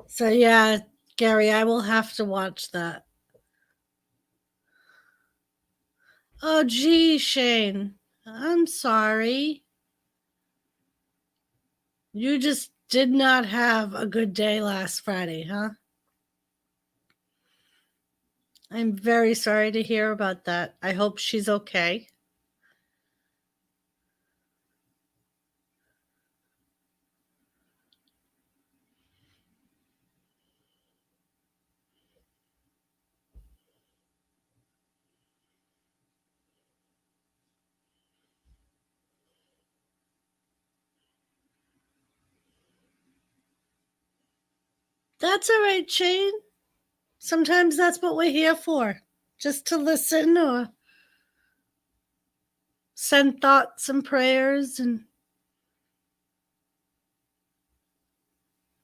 So yeah, Gary, I will have to watch that. Oh gee, Shane, I'm sorry. You just did not have a good day last Friday, huh? I'm very sorry to hear about that. I hope she's okay. That's all right, Shane. Sometimes that's what we're here for, just to listen or send thoughts and prayers. And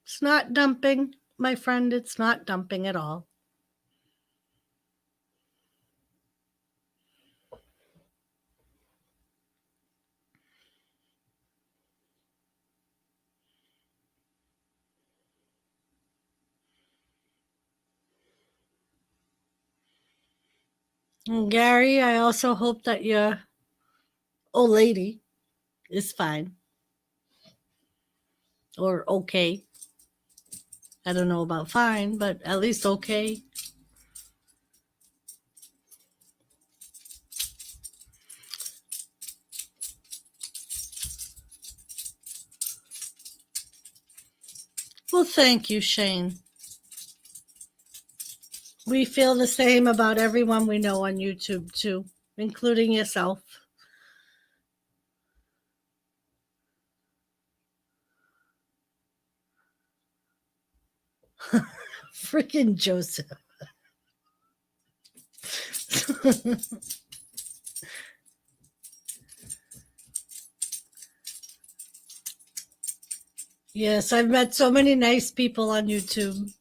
it's not dumping, my friend. It's not dumping at all. And Gary, I also hope that your old lady is fine or okay. I don't know about fine, but at least okay. Well, thank you, Shane. We feel the same about everyone we know on YouTube, too, including yourself. Freaking Joseph. Yes, I've met so many nice people on YouTube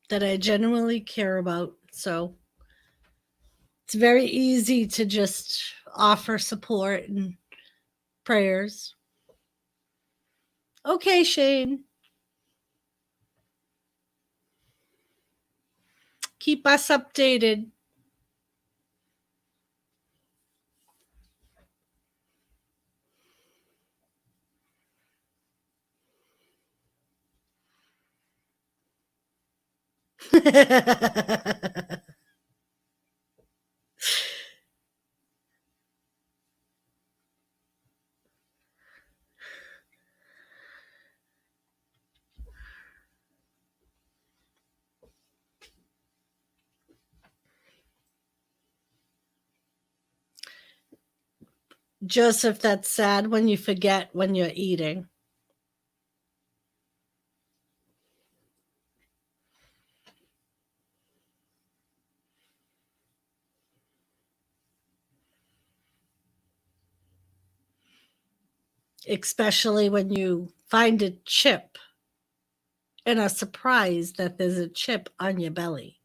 that I genuinely care about. So it's very easy to just offer support and prayers. Okay, Shane. Keep us updated. Joseph, that's sad when you forget when you're eating. Especially when you find a chip and are surprised that there's a chip on your belly.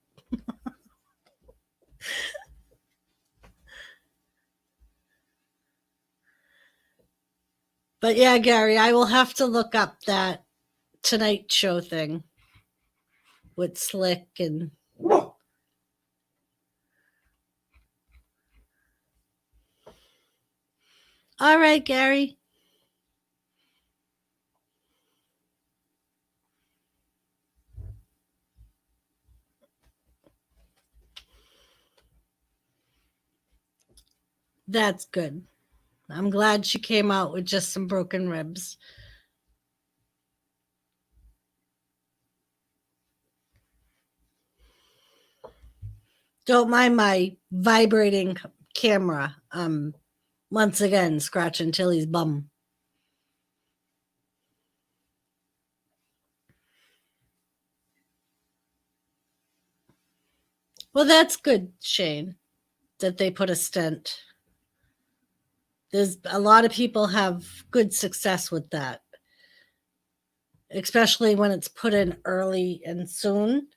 But yeah, Gary, I will have to look up that Tonight Show thing with Slick and. All right, Gary. That's good. I'm glad she came out with just some broken ribs. Don't mind my vibrating camera. Once again, scratching Tilly's bum. Well, that's good, Shane, that they put a stent. There's a lot of people have good success with that, especially when it's put in early and soon.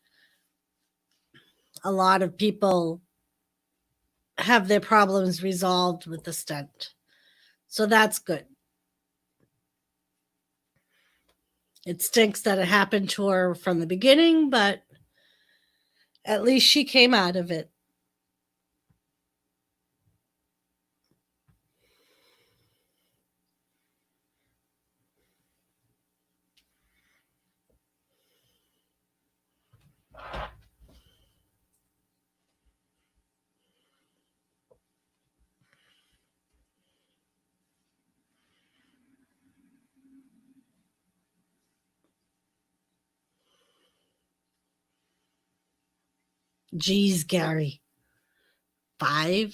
A lot of people have their problems resolved with the stent. So that's good. It stinks that it happened to her from the beginning, but at least she came out of it. Geez, Gary. 5?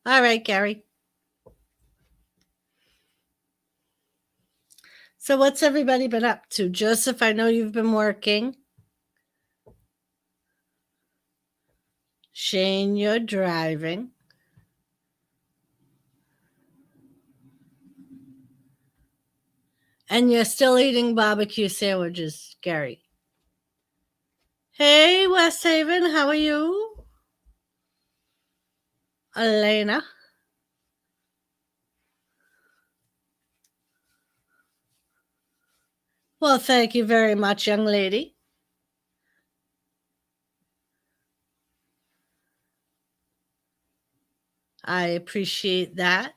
All right, Gary. So what's everybody been up to? Joseph, I know you've been working. Shane, you're driving. And you're still eating barbecue sandwiches, Gary. Hey, West Haven, how are you? Elena. Well, thank you very much, young lady. I appreciate that.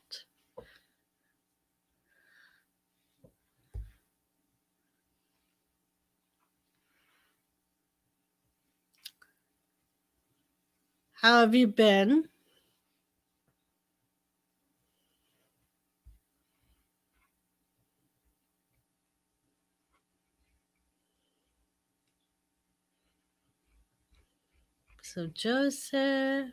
How have you been? So, Joseph.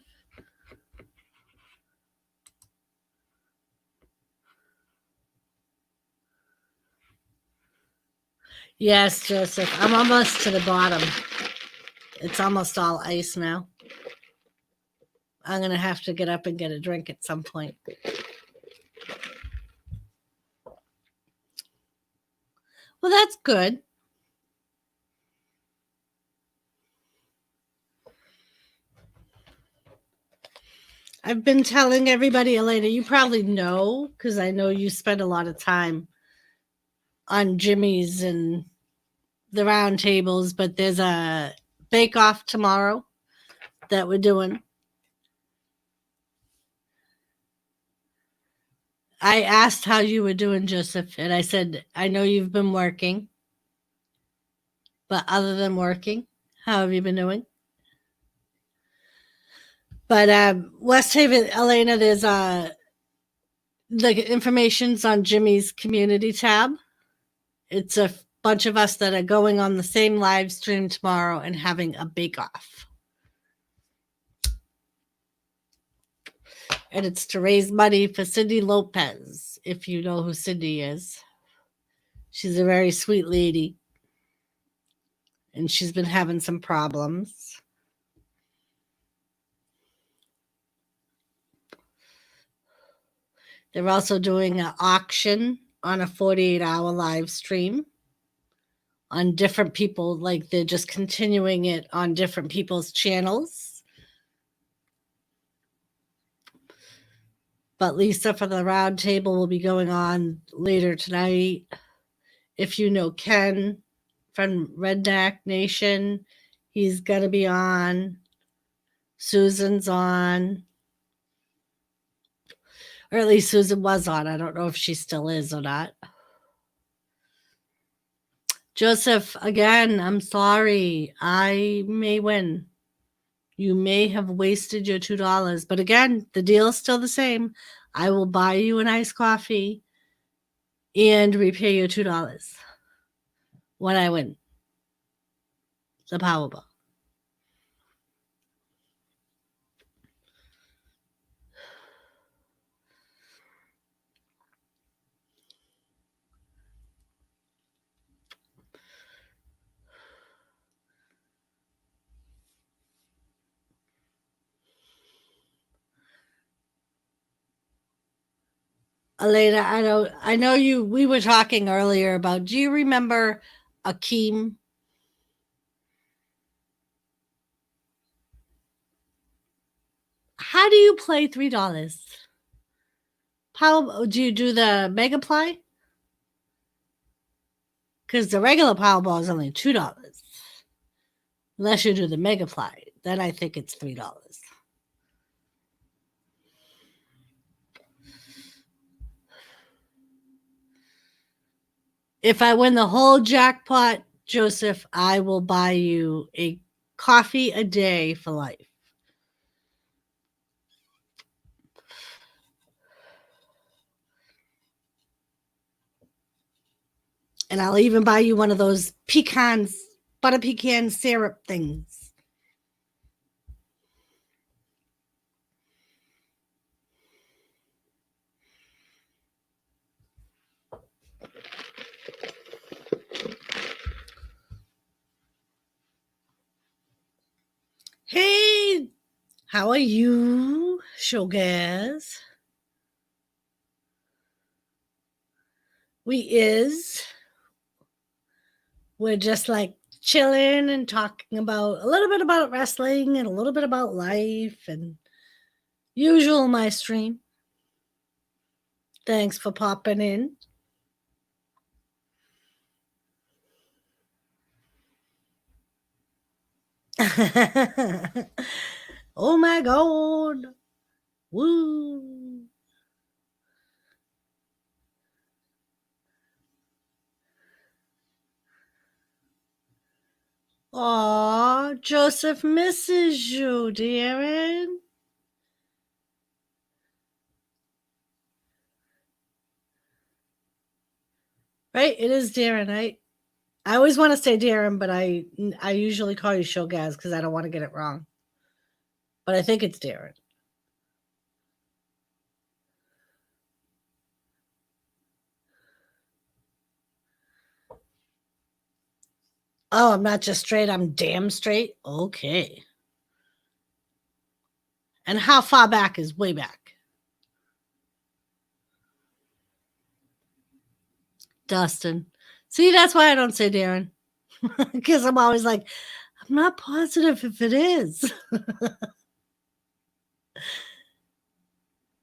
Yes, Joseph. I'm almost to the bottom. It's almost all ice now. I'm going to have to get up and get a drink at some point. Well, that's good. I've been telling everybody, Elena, you probably know, because I know you spend a lot of time on Jimmy's and the round tables, but there's a bake off tomorrow that we're doing. I asked how you were doing, Joseph, and I said, I know you've been working, but other than working, how have you been doing? But West Haven, Elena, there's the information's on Jimmy's community tab. It's a bunch of us that are going on the same live stream tomorrow and having a bake off. And it's to raise money for Cindy Lopez, if you know who Cindy is. She's a very sweet lady, and she's been having some problems. They're also doing an auction on a 48-hour live stream on different people, like they're just continuing it on different people's channels. But Lisa for the round table will be going on later tonight. If you know Ken from Redneck Nation, he's going to be on. Susan's on. Or at least Susan was on. I don't know if she still is or not. Joseph, again, I'm sorry. I may win. You may have wasted your $2. But again, the deal's still the same. I will buy you an iced coffee and repay your $2 when I win the Powerball. Elena, I know you. We were talking earlier about. Do you remember Akeem? How do you play $3? How do you do the mega play? Because the regular Powerball is only $2, unless you do the mega play. Then I think it's $3. If I win the whole jackpot, Joseph, I will buy you a coffee a day for life. And I'll even buy you one of those butter pecan syrup things. Hey, how are you, showgaz? We're just like chilling and talking about a little bit about wrestling and a little bit about life and usual my stream. Thanks for popping in. Oh my god. Woo. Aw, Joseph misses you, Darren. Right? It is Darren. I always want to say Darren, but I usually call you Shogaz because I don't want to get it wrong. But I think it's Darren. Oh, I'm not just straight, I'm damn straight? Okay. And how far back is way back? Dustin. See, that's why I don't say Darren. Because I'm always like, I'm not positive if it is.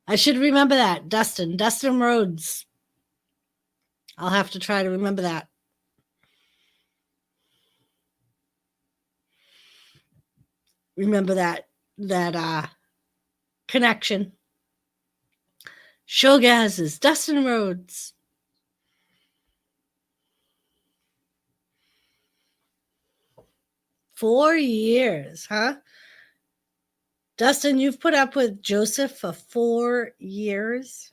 I should remember that. Dustin Rhodes. I'll have to try to remember that. Remember that connection. Shogaz is Dustin Rhodes. Four years, huh? Dustin, you've put up with Joseph for 4 years.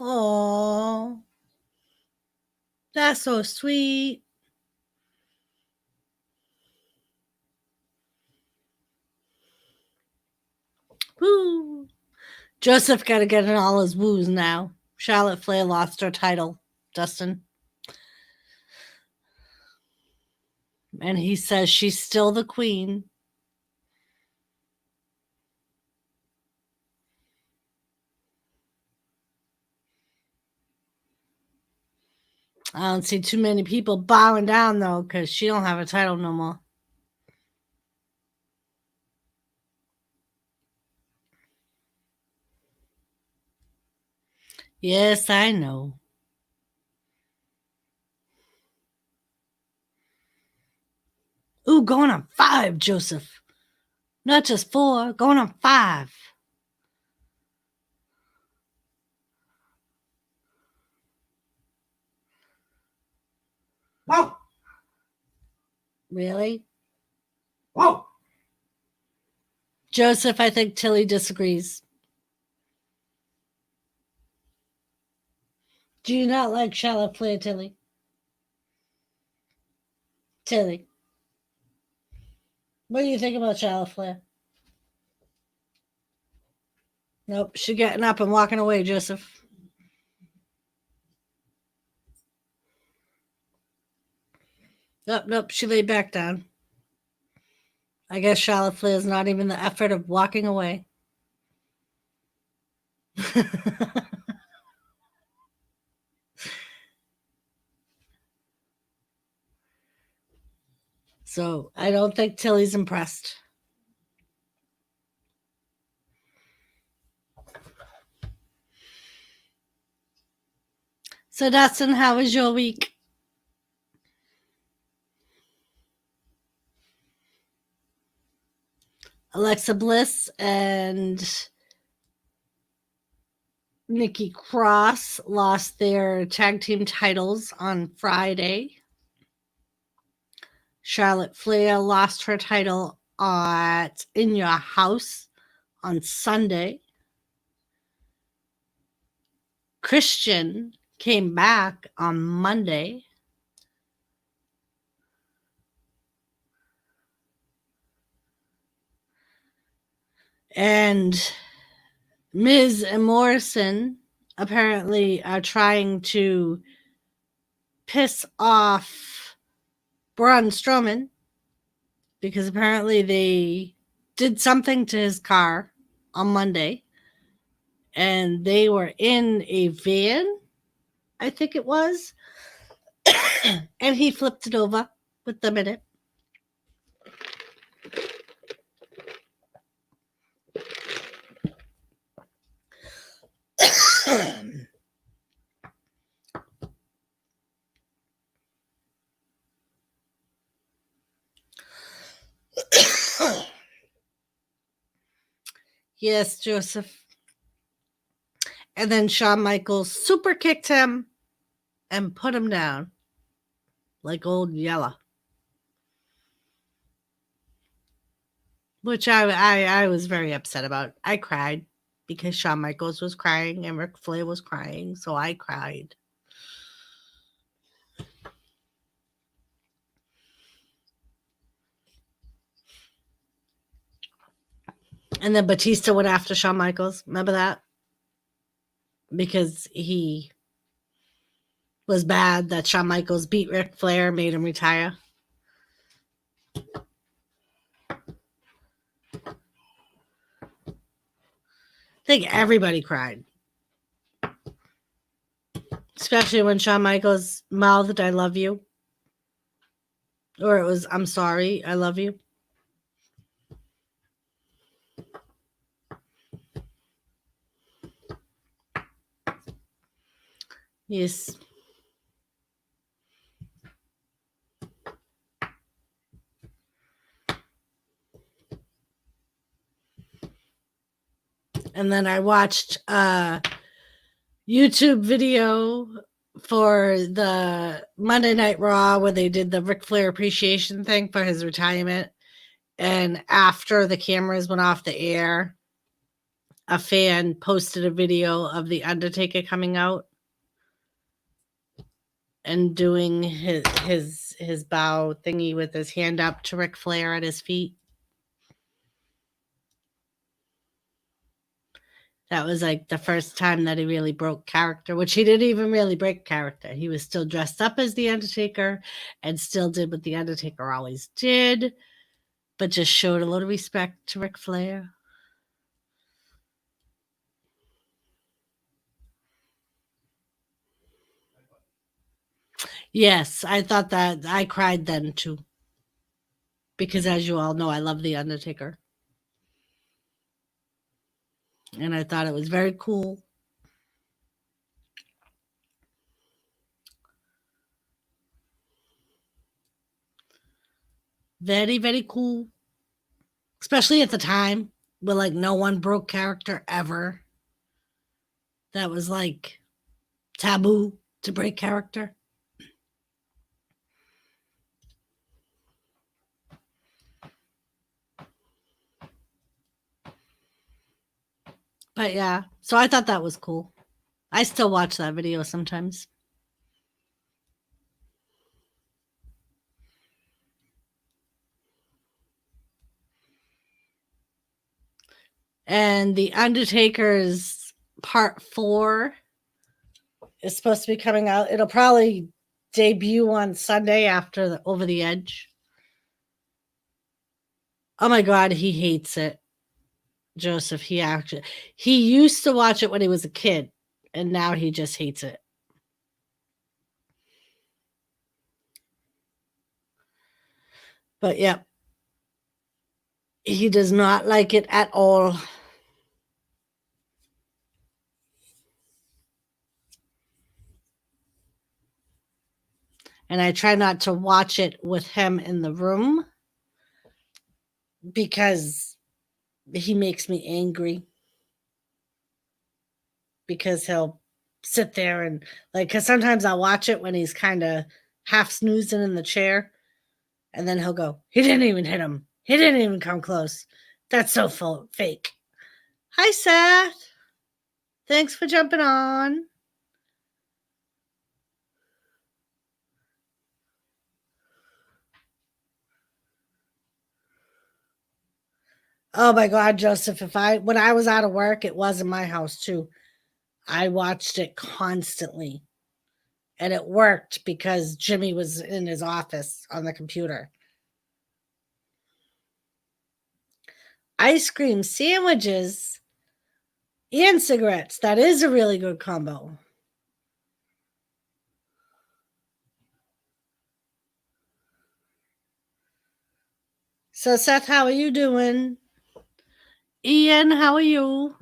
Oh, that's so sweet. Woo. Joseph got to get in all his woos now. Charlotte Flair lost her title, Dustin. And he says she's still the queen. I don't see too many people bowing down, though, because she don't have a title no more. Yes, I know. Ooh, going on 5, Joseph. Not just 4, going on 5. Whoa. Really? Whoa. Joseph, I think Tilly disagrees. Do you not like Charlotte Flair, Tilly? Tilly. What do you think about Charlotte Flair? Nope, she's getting up and walking away, Joseph. Nope, she laid back down. I guess Charlotte Flair is not even the effort of walking away. So I don't think Tilly's impressed. So Dustin, how was your week? Alexa Bliss and Nikki Cross lost their tag team titles on Friday. Charlotte Flair lost her title at In Your House on Sunday. Christian came back on Monday. And Miz and Morrison apparently are trying to piss off Braun Strowman because apparently they did something to his car on Monday and they were in a van, I think it was, and he flipped it over with them in it. Yes, Joseph. And then Shawn Michaels super kicked him and put him down like old Yella. Which I was very upset about. I cried because Shawn Michaels was crying and Ric Flair was crying, so I cried. And then Batista went after Shawn Michaels. Remember that? Because he was bad that Shawn Michaels beat Ric Flair, made him retire. I think everybody cried. Especially when Shawn Michaels mouthed, I love you. Or it was, I'm sorry, I love you. Yes. And then I watched a YouTube video for the Monday Night Raw where they did the Ric Flair appreciation thing for his retirement. And after the cameras went off the air, a fan posted a video of The Undertaker coming out and doing his bow thingy with his hand up to Ric Flair at his feet. That was like the first time that he really broke character, which he didn't even really break character. He was still dressed up as The Undertaker and still did what The Undertaker always did, but just showed a little respect to Ric Flair. Yes, I thought that. I cried then too. Because as you all know, I love The Undertaker. And I thought it was very cool. Very, very cool. Especially at the time where like no one broke character ever. That was like taboo to break character. But yeah, so I thought that was cool. I still watch that video sometimes. And The Undertaker's part 4 is supposed to be coming out. It'll probably debut on Sunday after the Over the Edge. Oh my God, he hates it. Joseph, he used to watch it when he was a kid, and now he just hates it. But yeah, he does not like it at all. And I try not to watch it with him in the room because he makes me angry. Because he'll sit there and like, because sometimes I'll watch it when he's kind of half snoozing in the chair, and then he'll go, he didn't even hit him. He didn't even come close. That's so fake. Hi, Seth. Thanks for jumping on. Oh my God, Joseph, when I was out of work, it was in my house too. I watched it constantly. And it worked because Jimmy was in his office on the computer. Ice cream, sandwiches, and cigarettes. That is a really good combo. So, Seth, how are you doing? Ian, how are you?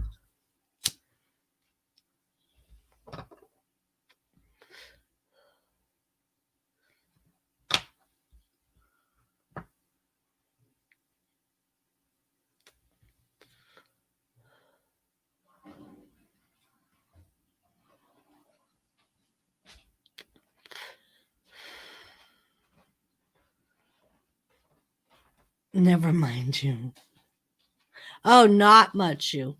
Never mind you. Oh, not much you.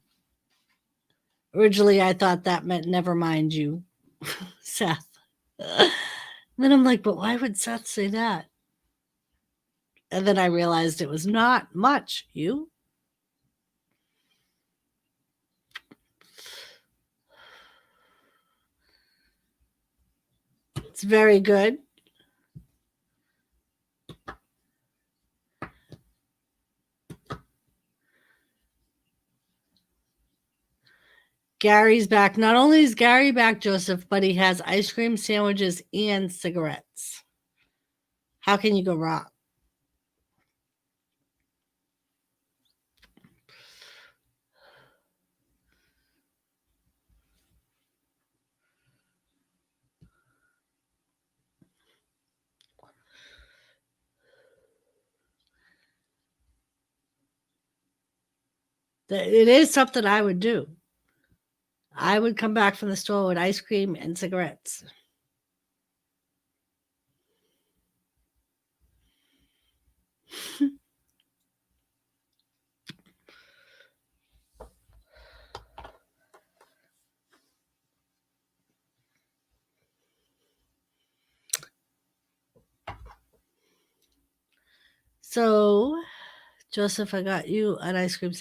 Originally, I thought that meant never mind you, Seth. Then I'm like, but why would Seth say that? And then I realized it was not much you. It's very good. Gary's back. Not only is Gary back, Joseph, but he has ice cream, sandwiches, and cigarettes. How can you go wrong? It is something I would do. I would come back from the store with ice cream and cigarettes. So, Joseph, I got you an ice cream.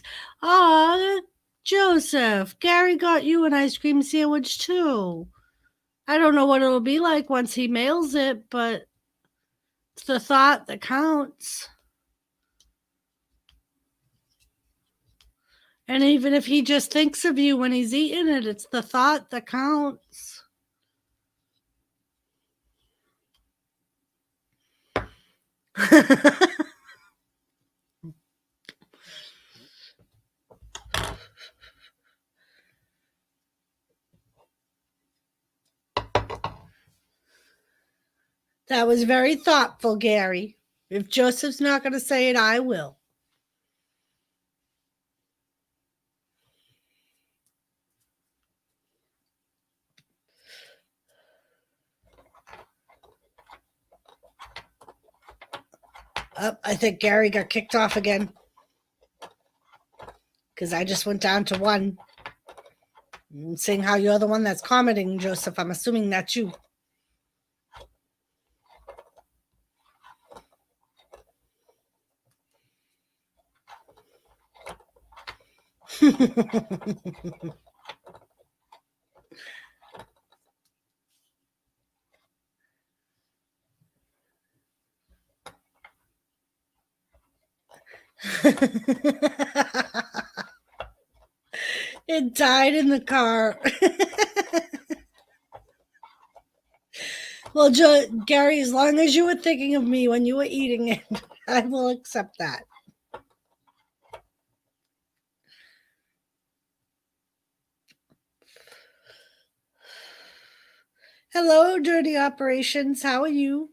Aw, Joseph, Gary got you an ice cream sandwich too. I don't know what it'll be like once he mails it, but it's the thought that counts. And even if he just thinks of you when he's eating it, it's the thought that counts. That was very thoughtful, Gary. If Joseph's not going to say it, I will. I think Gary got kicked off again because I just went down to one. Seeing how you're the one that's commenting, Joseph, I'm assuming that's you. It died in the car. Well, Gary, as long as you were thinking of me when you were eating it, I will accept that. Hello, Dirty Operations. How are you?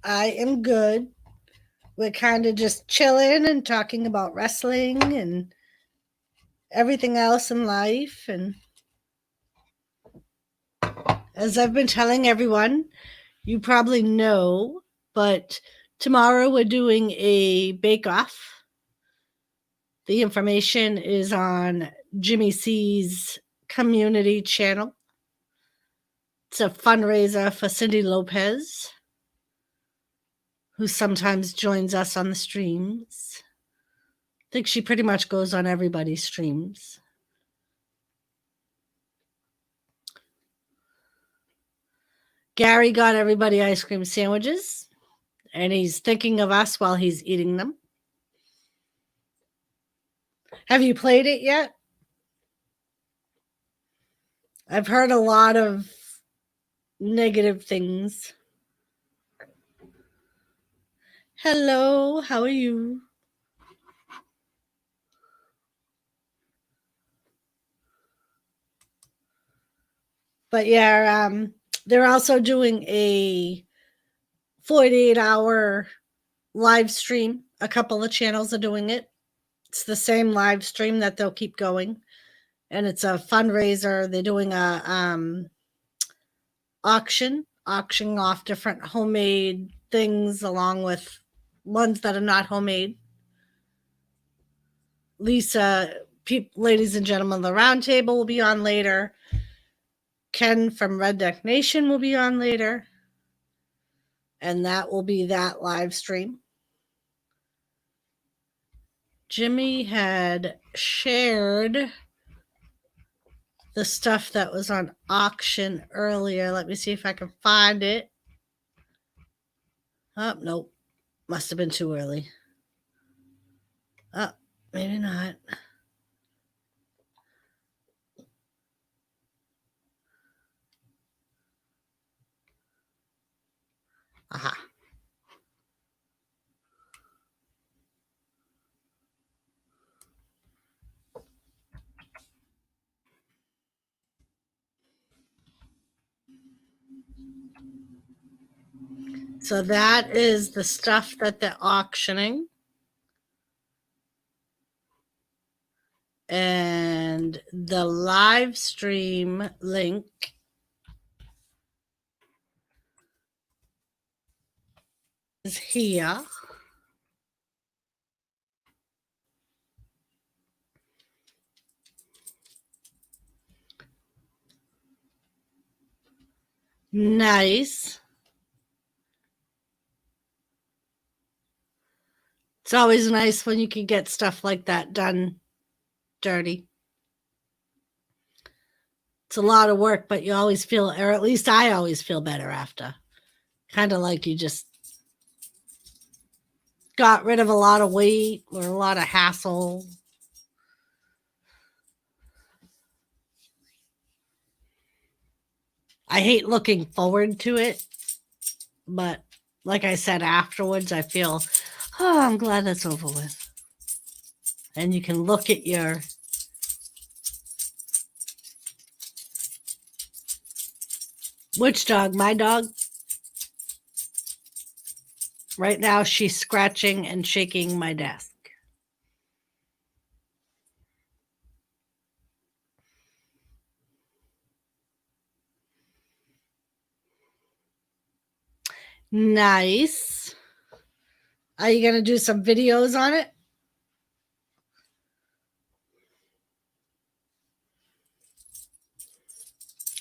I am good. We're kind of just chilling and talking about wrestling and everything else in life. And as I've been telling everyone, you probably know, but tomorrow we're doing a bake-off. The information is on Jimmy C's community channel. It's a fundraiser for Cindy Lopez, who sometimes joins us on the streams. I think she pretty much goes on everybody's streams. Gary got everybody ice cream sandwiches, and he's thinking of us while he's eating them. Have you played it yet? I've heard a lot of negative things. Hello, how are you? But yeah, they're also doing a 48-hour live stream. A couple of channels are doing it. It's the same live stream that they'll keep going. And it's a fundraiser. They're doing a auctioning off different homemade things along with ones that are not homemade. Lisa, ladies and gentlemen, the round table will be on later. Ken from Redneck Nation will be on later. And that will be that live stream. Jimmy had shared the stuff that was on auction earlier. Let me see if I can find it. Oh, nope. Must have been too early. Oh, maybe not. Aha. So that is the stuff that they're auctioning. And the live stream link is here. Nice. It's always nice when you can get stuff like that done dirty. It's a lot of work, but you always feel, or at least I always feel better after. Kind of like you just got rid of a lot of weight or a lot of hassle. I hate looking forward to it, but like I said, afterwards I feel, oh, I'm glad that's over with. And you can look at your which dog? My dog? Right now she's scratching and shaking my desk. Nice. Are you going to do some videos on it?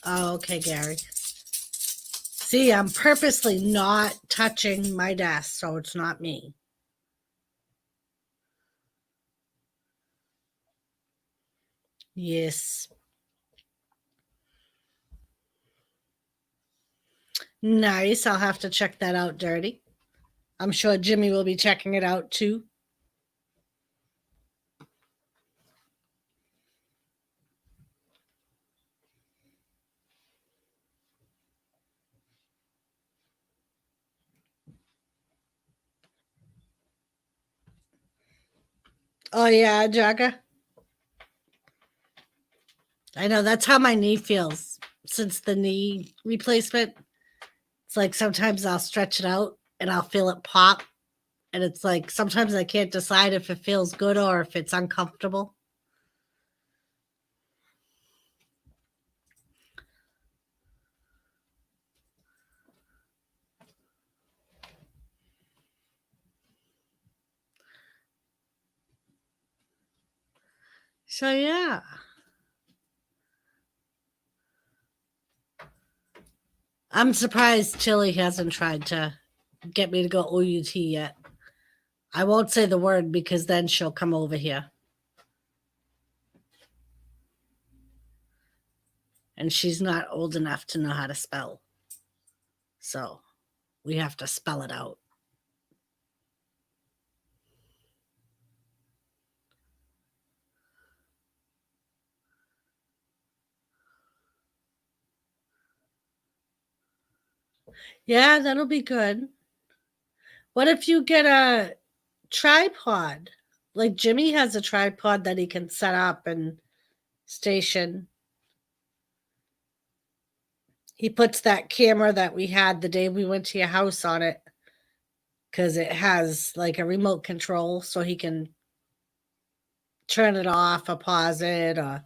Oh, okay, Gary. See, I'm purposely not touching my desk, so it's not me. Yes. Nice. I'll have to check that out, Dirty. I'm sure Jimmy will be checking it out too. Oh, yeah, Jagga. I know that's how my knee feels since the knee replacement. It's like sometimes I'll stretch it out and I'll feel it pop. And it's like sometimes I can't decide if it feels good or if it's uncomfortable. So, yeah. I'm surprised Chili hasn't tried to get me to go OUT yet. I won't say the word because then she'll come over here. And she's not old enough to know how to spell. So we have to spell it out. Yeah, that'll be good. What if you get a tripod? Like Jimmy has a tripod that he can set up and station. He puts that camera that we had the day we went to your house on it. because it has like a remote control so he can turn it off or pause it or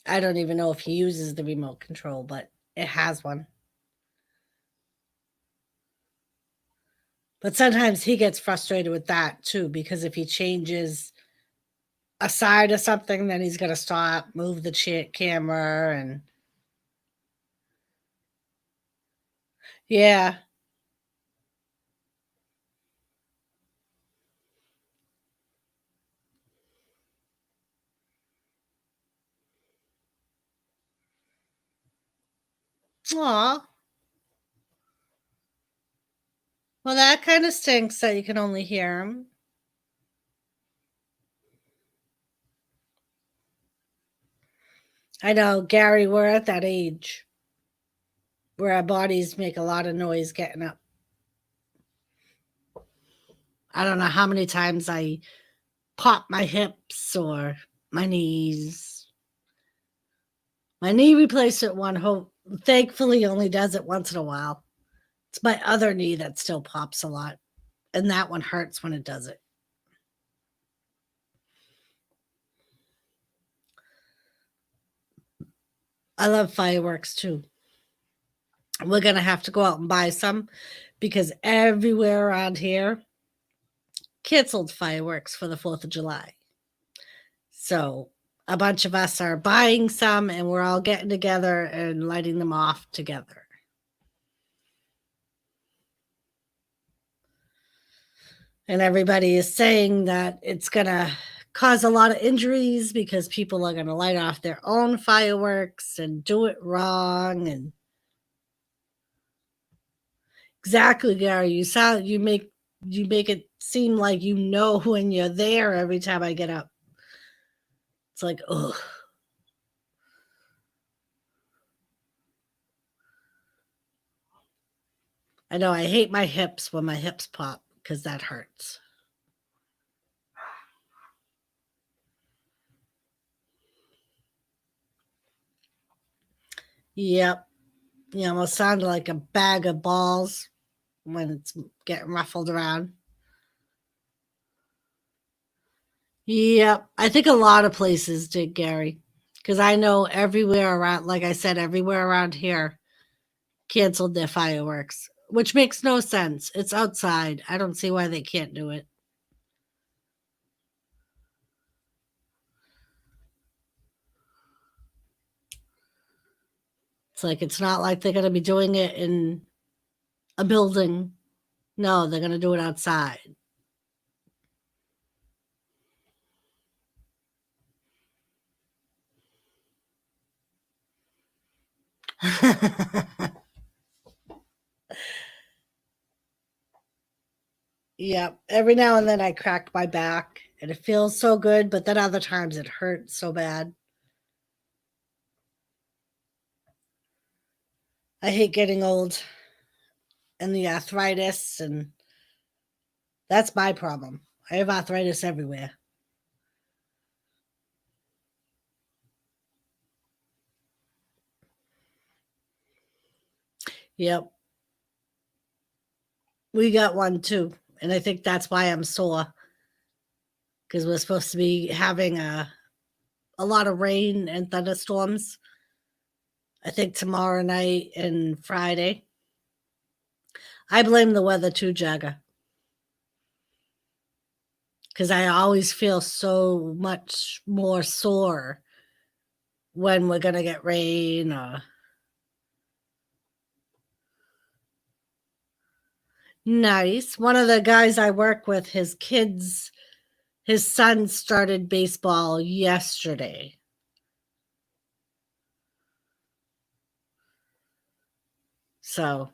I don't even know if he uses the remote control, but it has one. But sometimes he gets frustrated with that too, because if he changes a side or something, then he's going to stop, move the camera, and yeah. Aw. Well, that kind of stinks that you can only hear him. I know, Gary, we're at that age where our bodies make a lot of noise getting up. I don't know how many times I pop my hips or my knees. My knee replacement one, thankfully, only does it once in a while. It's my other knee that still pops a lot, and that one hurts when it does it. I love fireworks too. We're going to have to go out and buy some because everywhere around here canceled fireworks for the 4th of July. So a bunch of us are buying some and we're all getting together and lighting them off together. And everybody is saying that it's going to cause a lot of injuries because people are going to light off their own fireworks and do it wrong. And exactly, Gary, you make it seem like you know when you're there every time I get up. It's like, ugh. I know I hate my hips when my hips pop because that hurts. Yep. You almost sound like a bag of balls when it's getting ruffled around. Yep. I think a lot of places did, Gary, because I know everywhere around, like I said, everywhere around here canceled their fireworks, which makes no sense. It's outside. I don't see why they can't do it. It's like it's not like they're going to be doing it in a building. No, they're going to do it outside. Yeah, every now and then I crack my back and it feels so good, but then other times it hurts so bad. I hate getting old and the arthritis, and that's my problem. I have arthritis everywhere. Yep, we got one too, and I think that's why I'm sore because we're supposed to be having a lot of rain and thunderstorms. I think tomorrow night and Friday. I blame the weather too, Jagger, because I always feel so much more sore when we're gonna get rain or nice. One of the guys I work with, his son started baseball yesterday. So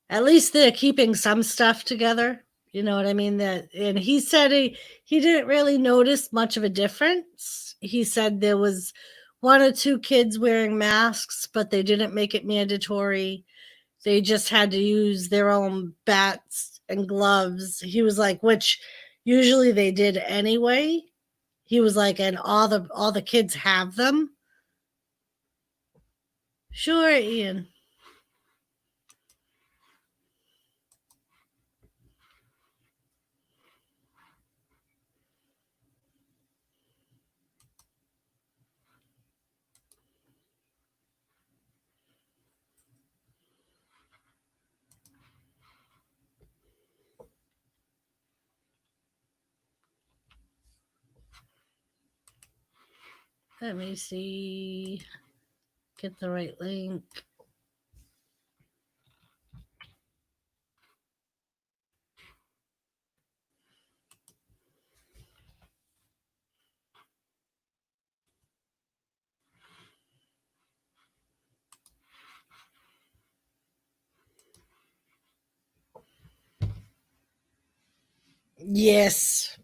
at least they're keeping some stuff together. You know what I mean? That and he said he didn't really notice much of a difference. He said there was one or two kids wearing masks, but they didn't make it mandatory. They just had to use their own bats and gloves. He was like, which usually they did anyway. He was like, and all the kids have them. Sure, Ian. Let me see. Get the right link. Yes.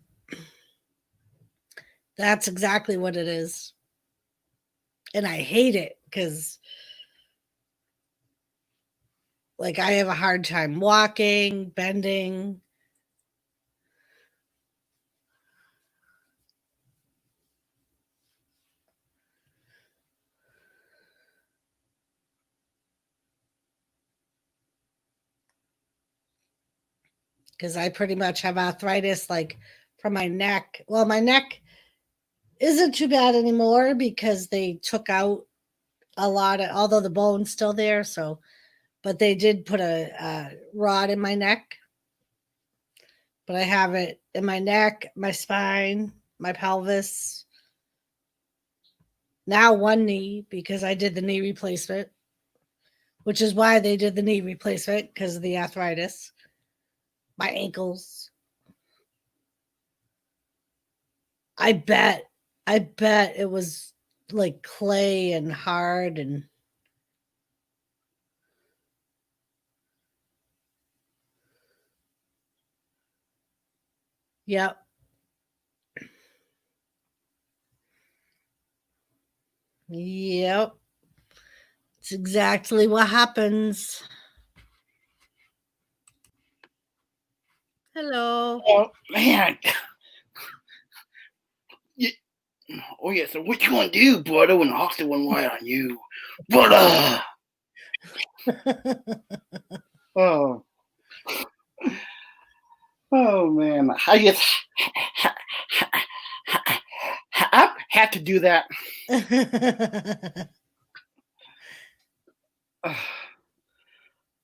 That's exactly what it is. And I hate it because, like, I have a hard time walking, bending. Because I pretty much have arthritis, like, from my neck. Well, my neck isn't too bad anymore because they took out a lot of, although the bone's still there. So, but they did put a rod in my neck. But I have it in my neck, my spine, my pelvis. Now one knee because I did the knee replacement, which is why they did the knee replacement because of the arthritis. My ankles. I bet. I bet it was like clay and hard and yep. Yep. It's exactly what happens. Hello. Oh man. Yeah. Oh yeah. So what you gonna do, brother, when the hostile one light on you, brother? Oh. Oh man. I just I had to do that.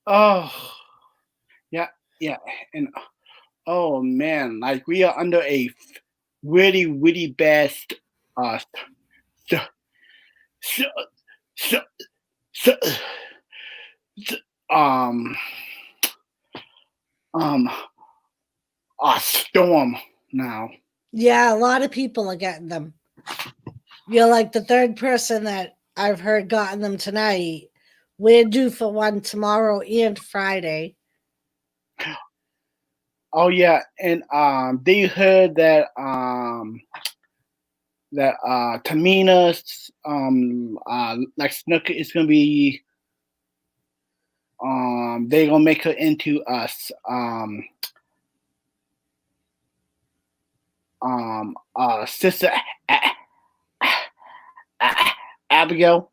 Oh. Yeah. Yeah. And oh man, like we are under a really, really bad uh so, so, so, so, um um storm now. Yeah, a lot of people are getting them. You're like the third person that I've heard gotten them tonight. We're due for one tomorrow and Friday. Oh yeah, and they heard that Tamina's like Snooker is gonna be they're gonna make her into us sister Abigail.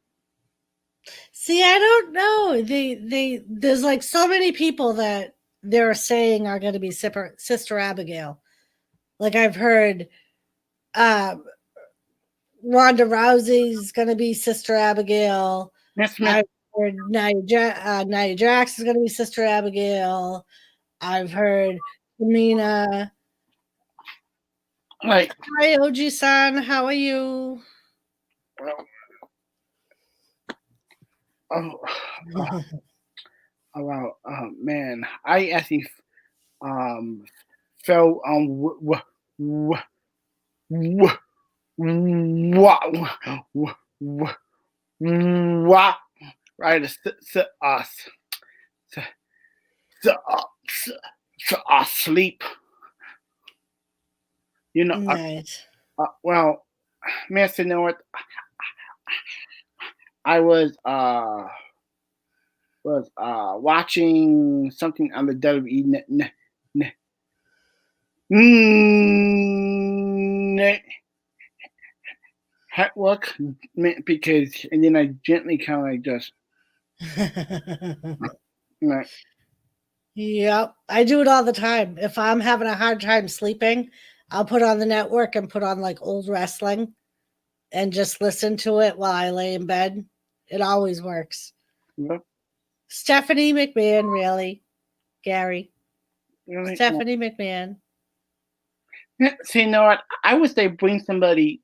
See, I don't know. They there's like so many people that they're saying are going to be Sister Abigail. Like I've heard uh Ronda Rousey's going to be Sister Abigail. Miss Smith, I've heard Nia Jax is going to be Sister Abigail. I've heard Tamina. like Hi, Oji-san. How are you? oh, wow, man, I actually um felt what right us asleep. You know, Nice. well, Miss, you know what? I was watching something on the WWE network because, and then I gently kind of like just Right. Yep, I do it all the time. If I'm having a hard time sleeping, I'll put on the network and put on like old wrestling and just listen to it while I lay in bed. It always works. Yep. Stephanie McMahon, really, Gary. Really. Stephanie McMahon. Yeah. See, you know what? I would say bring somebody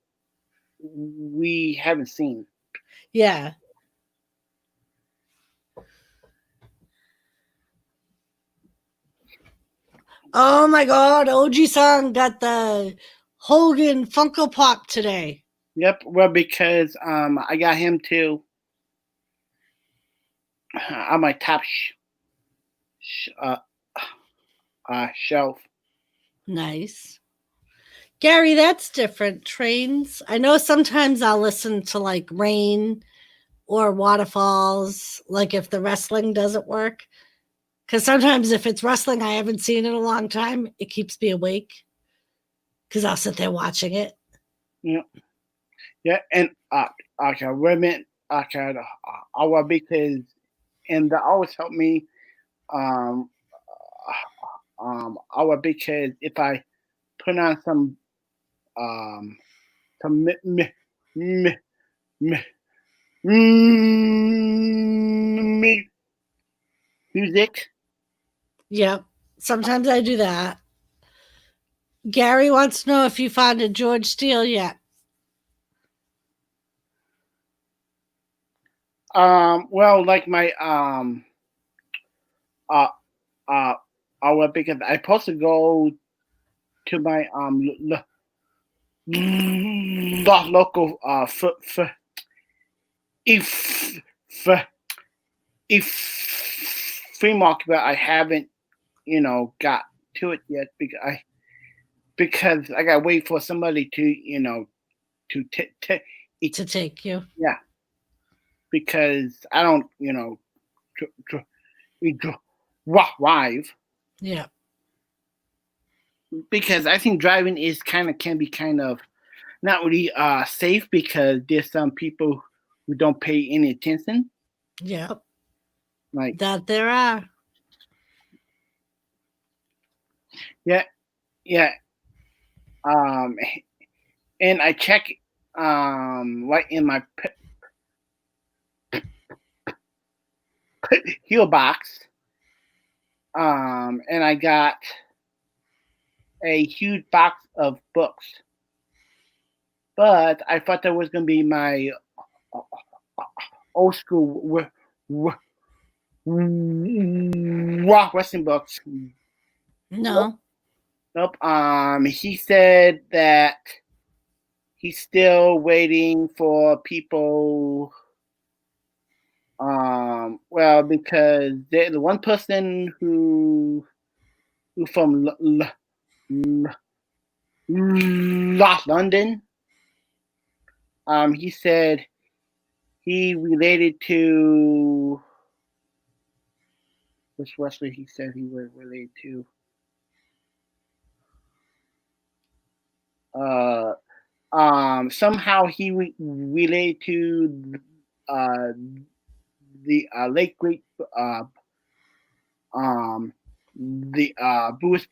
we haven't seen. Yeah. Oh my God, OG Song got the Hogan Funko Pop today. Yep. Well, because I got him too on my top shelf. Nice. Gary, that's different. Trains. I know sometimes I'll listen to like rain or waterfalls, like if the wrestling doesn't work. Because sometimes if it's wrestling I haven't seen in a long time, it keeps me awake because I'll sit there watching it. Yeah. Yeah. And okay, women. Okay, our because and that always help me. Um, our because if I put on um some music. Yep. Sometimes I do that. Gary wants to know if you found a George Steele yet. Well, like my uh our because I supposed to go to my local if if free market, but I haven't got to it yet because I gotta wait for somebody to to To take you. yeah, because I don't drive, Yeah. because I think driving is can be kind of not really safe because there's some people who don't pay any attention. Yep. Like That there are. yeah, yeah. And I check right in my heel box. And I got a huge box of books. But I thought that was gonna be my old school rock wrestling books. No. Nope. He said that he's still waiting for people. Well, because the one person who from London, he said he related to which wrestler he said he was related to. Somehow he related to uh, the late great the Bruce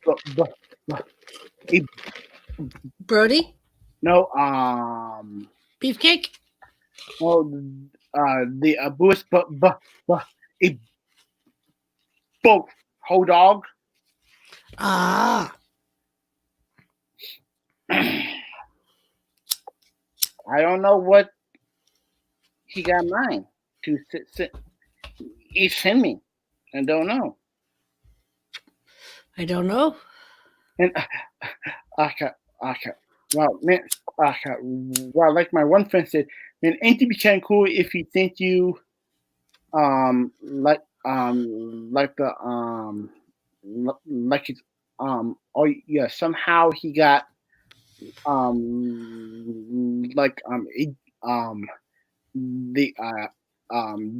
Brody? no Beefcake? no the Bruce a boat whole dog. Ah. I don't know what he got in mind to he send me. I don't know. I don't know. And okay, okay. Well, man, okay. Well, like my one friend said, man, ain't it be kind of cool if he sent you like the like it's oh yeah, somehow he got like the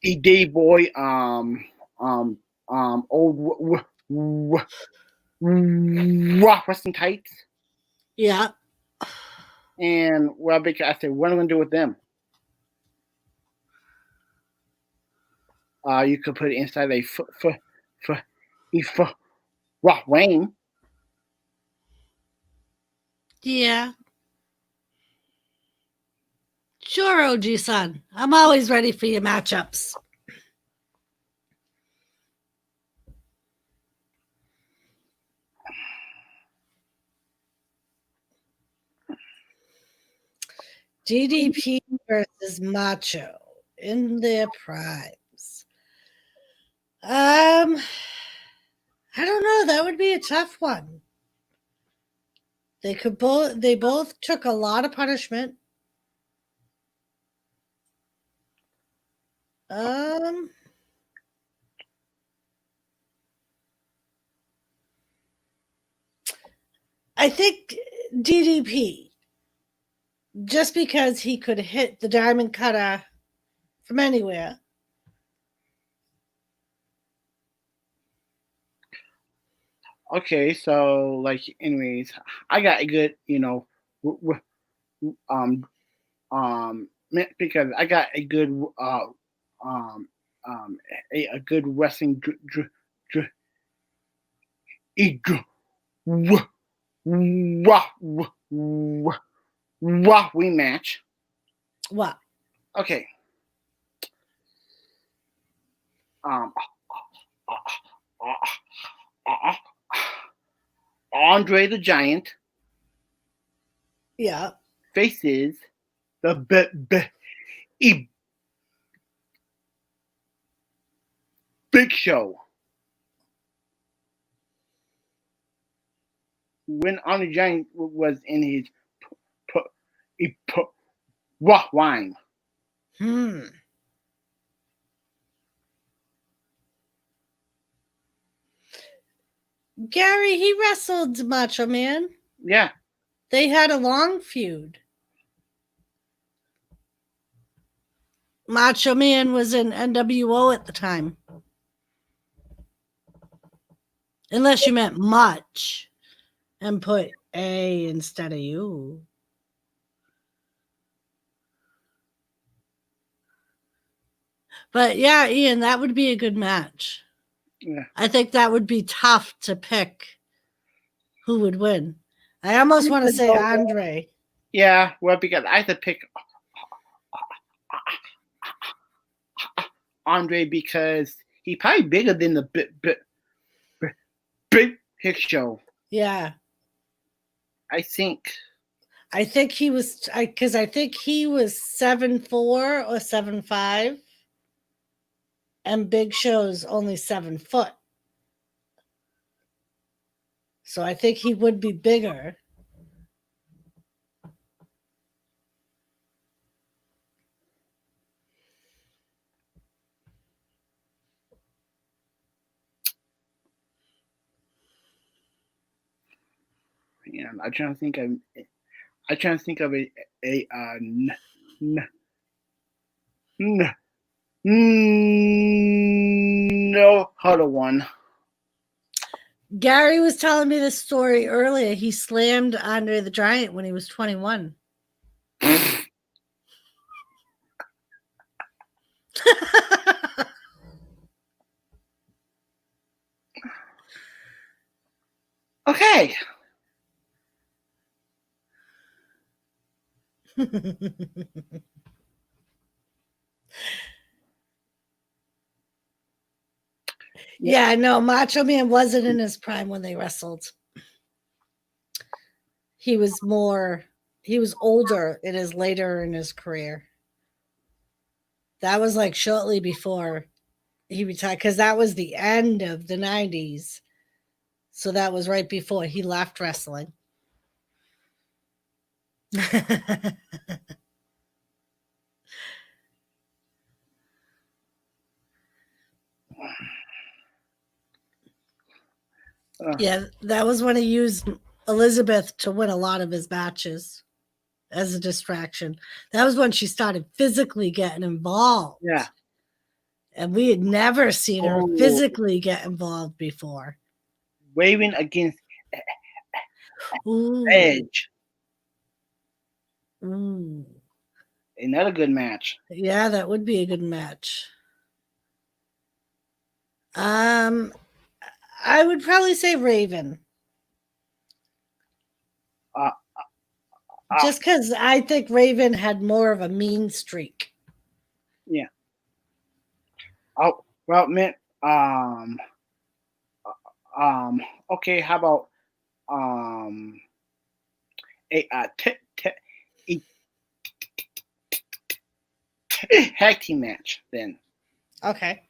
the day boy old rock wrestling tights. Yeah. And well, because I said, what am I gonna do with them? You could put it inside a rock Wayne. Yeah. Sure, OG-san. I'm always ready for your matchups. DDP versus Macho in their primes. I don't know. That would be a tough one. They both took a lot of punishment. I think DDP, just because he could hit the diamond cutter from anywhere. Okay, so like, anyways, I got a good, because I got a good, a good wrestling, rematch. What? Okay. Andre the Giant. Yeah. Faces the Big Show. When Andre the Giant was in his rock wine. Gary, he wrestled Macho Man. Yeah. They had a long feud. Macho Man was in NWO at the time. Unless you meant much and put A instead of U. But yeah, Ian, that would be a good match. Yeah. I think that would be tough to pick who would win. I almost want to say Andre. Yeah, well, because I have to pick Andre because he's probably bigger than the Big Show. Yeah. I think he was, because I think he was 7'4" or 7'5", and Big Show's only 7 foot. So I think he would be bigger. Yeah, I'm trying to think of a no huddle one. Gary was telling me this story earlier. He slammed Andre the Giant when he was 21. Okay. Yeah, no, Macho Man wasn't in his prime when they wrestled. He was older in his later in his career. That was like shortly before he retired, because that was the end of the 90s. So that was right before he left wrestling. Yeah, that was when he used Elizabeth to win a lot of his matches as a distraction. That was when she started physically getting involved. Yeah. And we had never seen her physically get involved before. Waving against Ooh. Edge. Ooh. Another good match. Yeah, that would be a good match. I would probably say Raven. Uh, Just because I think Raven had more of a mean streak. Yeah. Oh well, man. Okay. How about a tag team match then? Okay.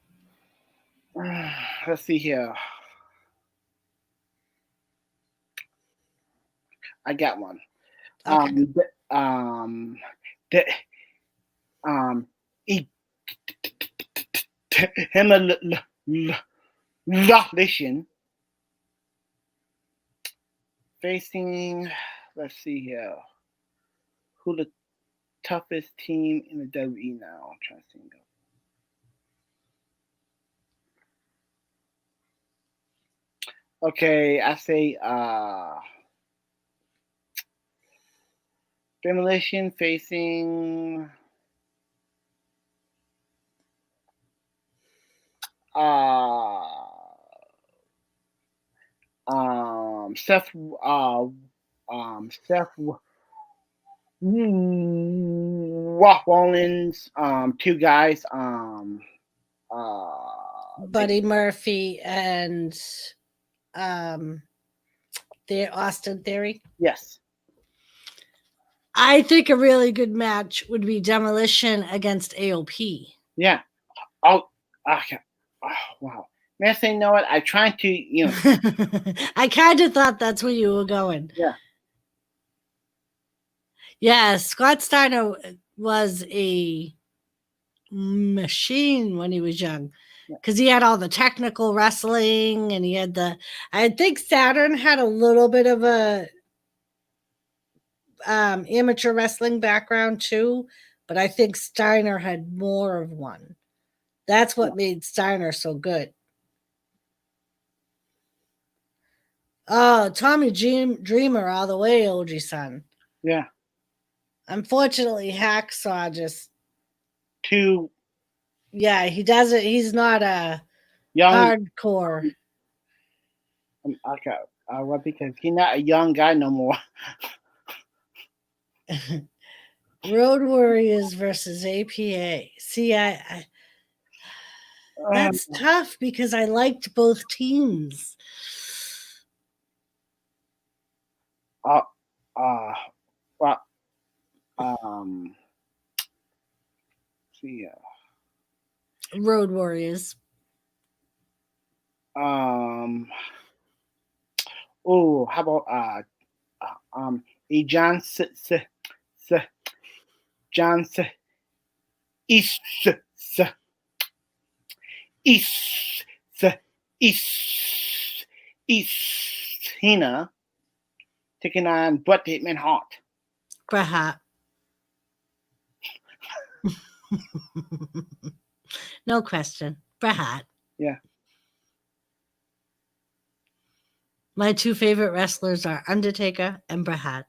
Let's see here. I got one. Okay. The Demolition facing. Let's see here. Who the toughest team in the WWE now? I'm trying to think of. Okay, I say Demolition facing Seth Seth Rollins, two guys, Buddy Murphy and the Austin Theory. Yes. I think a really good match would be Demolition against AOP. Yeah. Oh, okay. Oh, wow. May I say, you know what? I tried to, I kind of thought that's where you were going. Yeah. Yeah, Scott Steiner was a machine when he was young because he had all the technical wrestling and he had I think Saturn had a little bit of a amateur wrestling background too, but I think Steiner had more of one. That's what made Steiner so good. Oh, Tommy Dreamer all the way, OG son. Yeah. Unfortunately, Hacksaw just too. Yeah, he doesn't. He's not a young hardcore. Okay, well, because he's not a young guy no more. Road Warriors versus APA. See, that's tough because I liked both teams. Well, see, Road Warriors. Oh, how about a Johnson Hina taking on Bret Hitman Hart. Bret Hart. No question. Bret Hart. Yeah. My two favorite wrestlers are Undertaker and Bret Hart.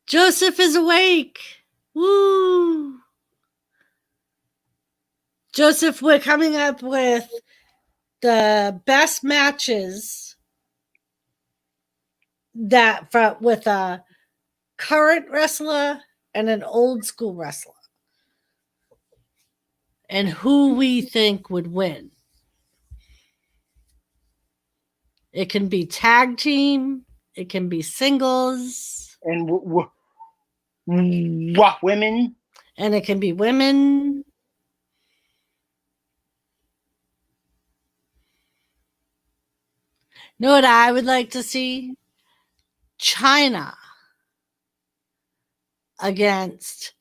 Joseph is awake. Woo! Joseph, we're coming up with the best matches with a current wrestler and an old school wrestler, and who we think would win. It can be tag team, it can be singles, and women, and it can be women. You know what I would like to see? China against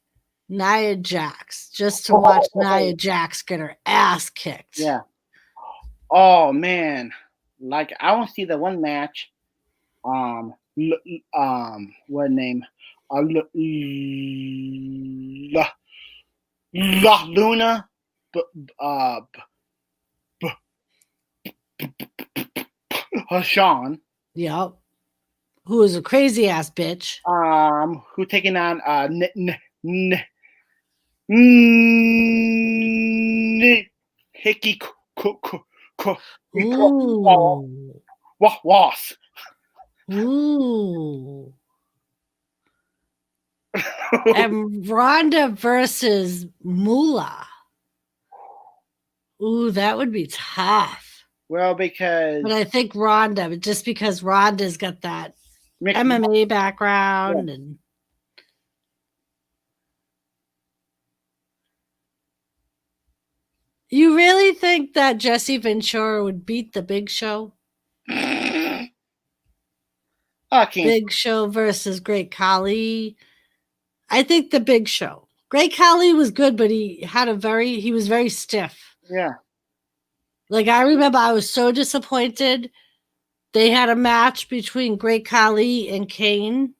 Nia Jax, just to watch Nia Jax get her ass kicked. Yeah. Oh man, like I want to see the one match. What name? La Luna. Sean. Yep. who is a crazy ass bitch. Who taking on Hickey Ooh. Was. Ooh. And Ronda versus Moolah. Ooh, that would be tough. Well, because But I think Ronda, just because Ronda's got that mixed MMA background and you really think that Jesse Ventura would beat the Big Show? I can't. Big Show versus Great Khali. I think the Big Show. Great Khali was good, but he was very stiff. Yeah. Like I remember I was so disappointed. They had a match between Great Khali and Kane.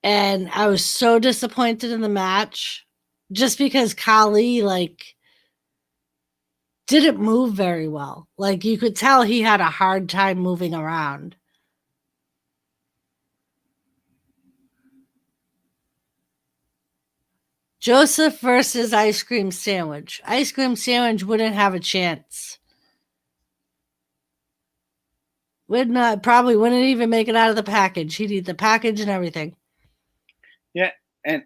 And I was so disappointed in the match just because Khali didn't move very well. Like you could tell he had a hard time moving around. Joseph versus Ice Cream Sandwich. Ice Cream Sandwich wouldn't have a chance. Probably wouldn't even make it out of the package. He'd eat the package and everything. Yeah, and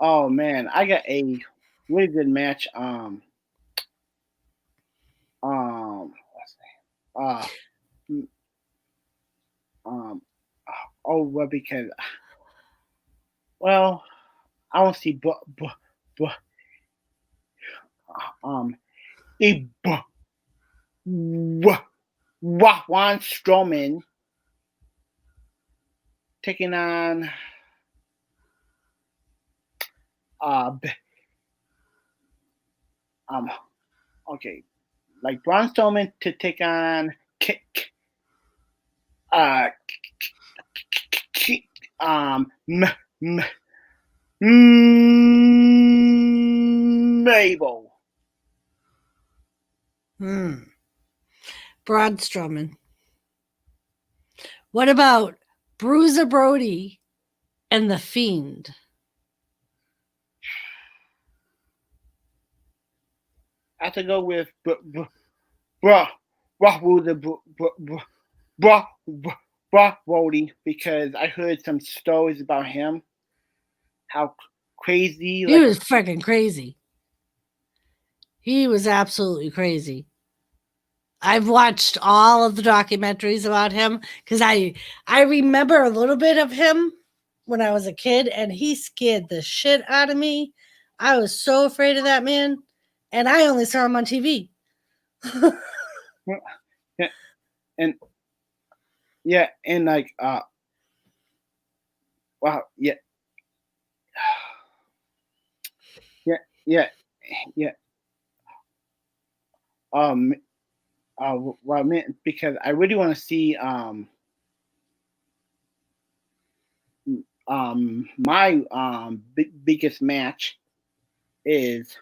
oh man, I got a really good match. Oh well, because I want to see Juan Strowman taking on okay, like Braun Strowman to take on Mabel. Braun Strowman. What about Bruiser Brody and The Fiend? I have to go with Brody because I heard some stories about him. How crazy! He was freaking crazy. He was absolutely crazy. I've watched all of the documentaries about him because I remember a little bit of him when I was a kid, and he scared the shit out of me. I was so afraid of that man, and I only saw him on TV. and like wow, yeah. Well, man, because I really want to see my biggest match is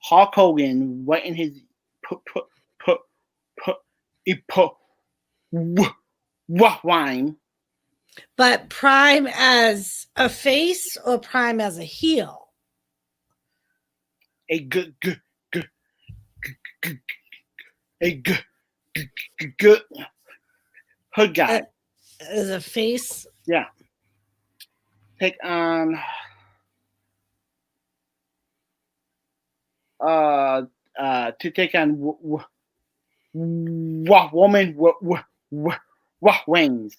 Hulk Hogan right in his wine. But Prime as a face or Prime as a heel? A good hood guy. As a face? Yeah. Take on to take on woman wings.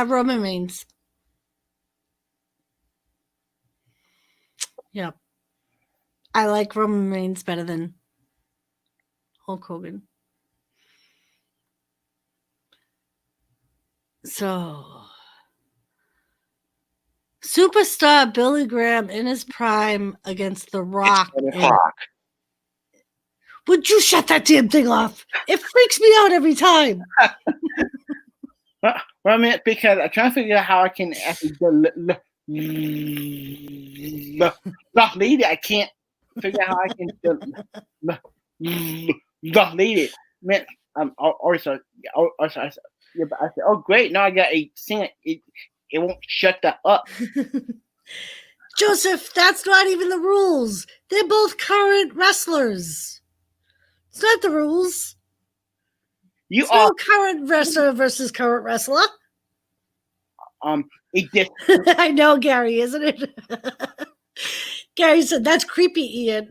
Roman Reigns. Yep. I like Roman Reigns better than Hulk Hogan. So, superstar Billy Graham in his prime against The Rock. Would you shut that damn thing off? It freaks me out every time. Well, I mean, because I'm trying to figure out how I can actually lead it. I can't figure out how I can lead it. Man, Also, I said, yeah, but I said, oh great, now I got a singer. It won't shut that up. Joseph, that's not even the rules. They're both current wrestlers. It's not the rules. You It's are no current wrestler versus current wrestler. it just I know, Gary, isn't it? Gary said, that's creepy, Ian.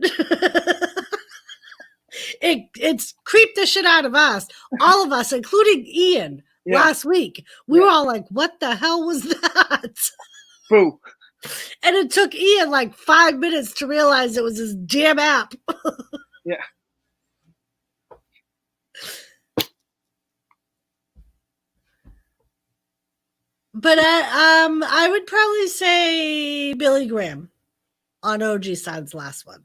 It's creeped the shit out of us, all of us, including Ian, yeah, last week. We were all like, what the hell was that? boo. And it took Ian like 5 minutes to realize it was his damn app. Yeah. But I would probably say Billy Graham on OG Side's last one.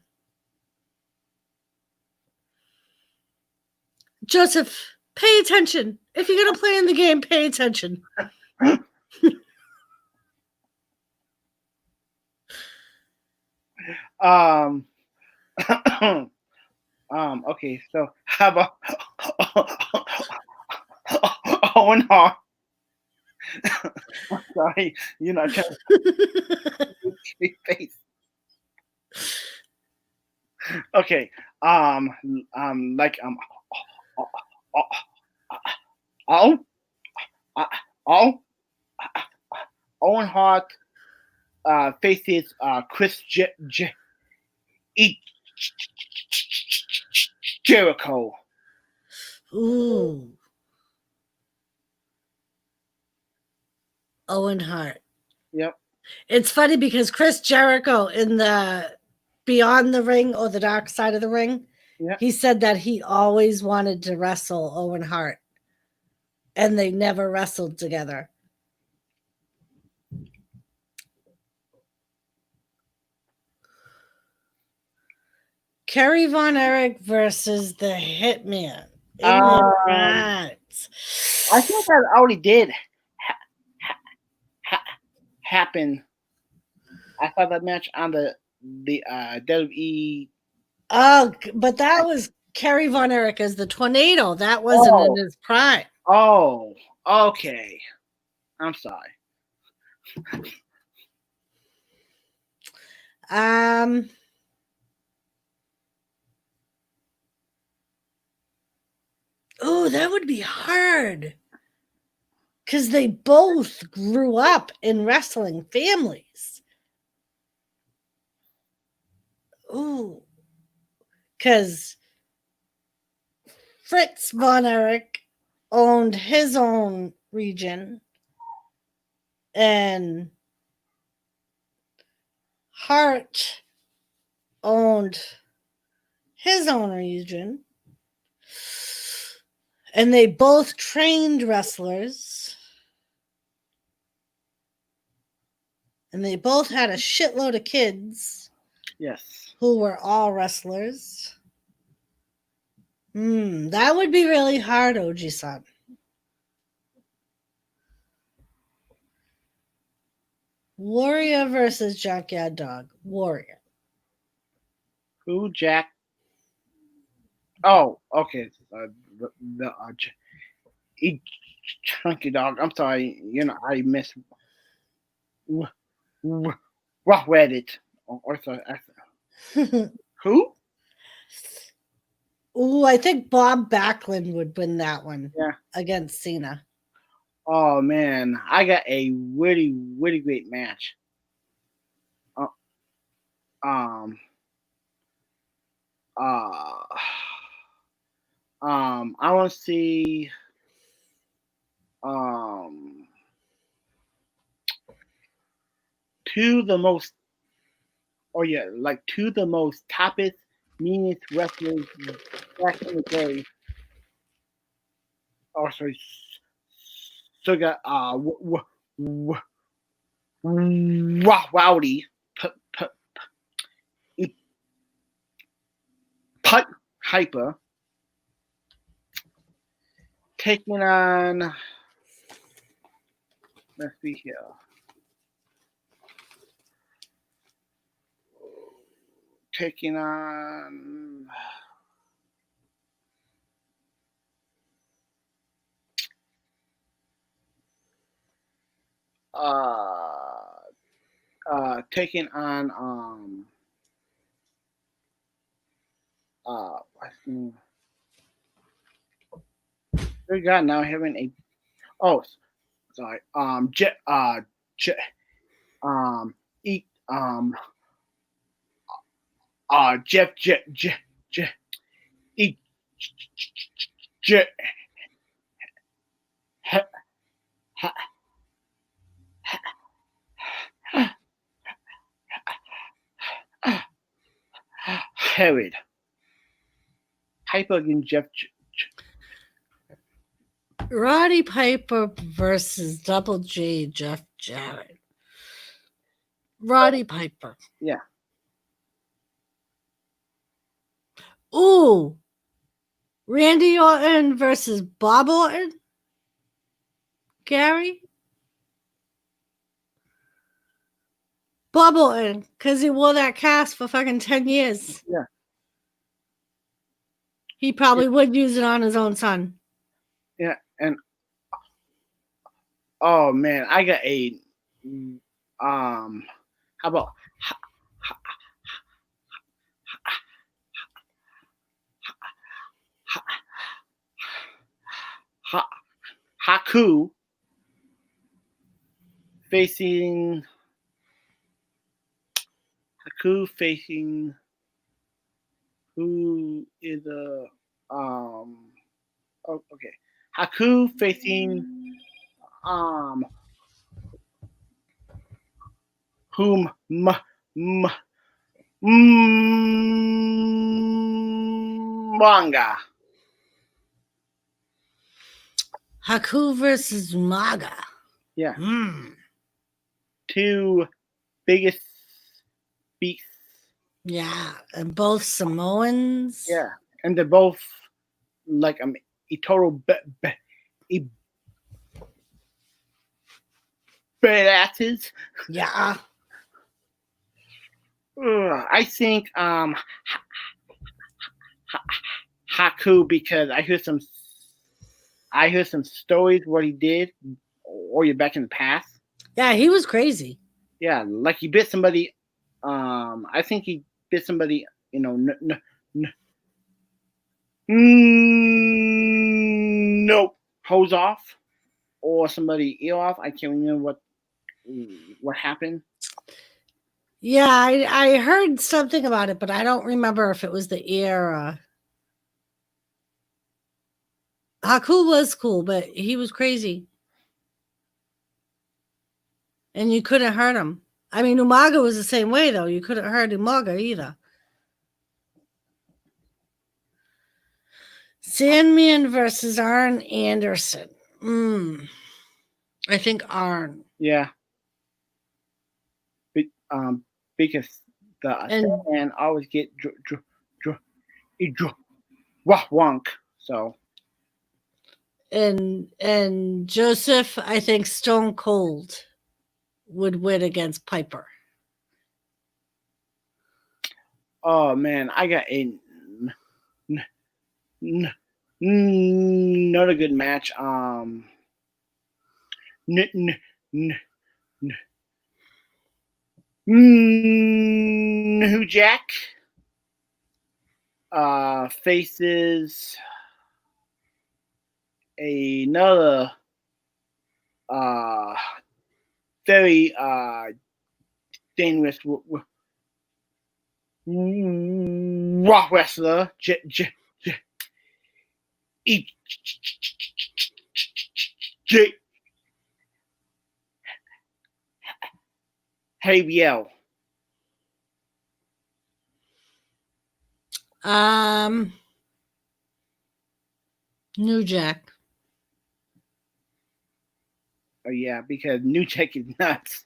Joseph, pay attention. If you're gonna play in the game, pay attention. Okay, so how about Owen Hart? I'm sorry, you're not trying to face. Okay, like oh, oh, Owen Hart faces Chris Jericho. Ooh. Owen Hart. Yep. It's funny because Chris Jericho in the Beyond the Ring or the Dark Side of the Ring, Yep. he said that he always wanted to wrestle Owen Hart, and they never wrestled together. Kerry Von Erich versus the Hitman. In the front. I think that already did happen. I saw that match on the WWE. Oh, but that was Kerry Von Erich as the Tornado. That wasn't in his prime. Oh, okay. I'm sorry. Oh, that would be hard. Because they both grew up in wrestling families. Ooh. Because Fritz Von Erich owned his own region, and Hart owned his own region. And they both trained wrestlers. And they both had a shitload of kids. Yes. Who were all wrestlers. That would be really hard, Oji-san. Warrior versus Junkyard Dog. Warrior. Who, Jack? Oh, okay. The Chunky Dog. I'm sorry. I missed. Reddit. Or sorry. Who? Ooh, I think Bob Backlund would win that one. Yeah. Against Cena. Oh man, I got a really, really great match. I want to see two the most toppest, meanest wrestlers back in the day. Oh, sorry. So got Rowdy, Pipe Hyper, taking on. Let's see here. Taking on. taking on what's his name? Good God, now having a oh sorry Je, eat Jeff eat Je, ha, ha, Herod Piper against Jeff Roddy Piper versus Double J Jeff Jarrett. Roddy Piper. yeah. Ooh. Randy Orton versus Bob Orton. Gary. Bob Orton, because he wore that cast for fucking 10 years. Yeah. He probably would use it on his own son. Yeah, and oh man, I got a how about Haku facing who is a okay. Haku facing whom manga. Haku versus Maga. Yeah. Mm. Two biggest beasts. Yeah, and both Samoans. Yeah, and they're both like a total badasses. Yeah. I think Haku, because I heard some stories what he did or you back in the past. Yeah, he was crazy. Yeah, like he bit somebody. I think he bit somebody. You know, no hose off or somebody ear off. I can't remember what happened. Yeah, I heard something about it, but I don't remember if it was the ear. Haku was cool, but he was crazy. And you couldn't hurt him. I mean, Umaga was the same way, though. You couldn't hurt Umaga either. Sandman versus Arn Anderson. I think Arn. Yeah. Because the Sandman always get wonk. So. And Joseph, I think Stone Cold would win against Piper. Oh man, I got not a good match. Who Jack faces another very dangerous rock wrestler, JBL. New Jack. Oh yeah, because New Jack is nuts.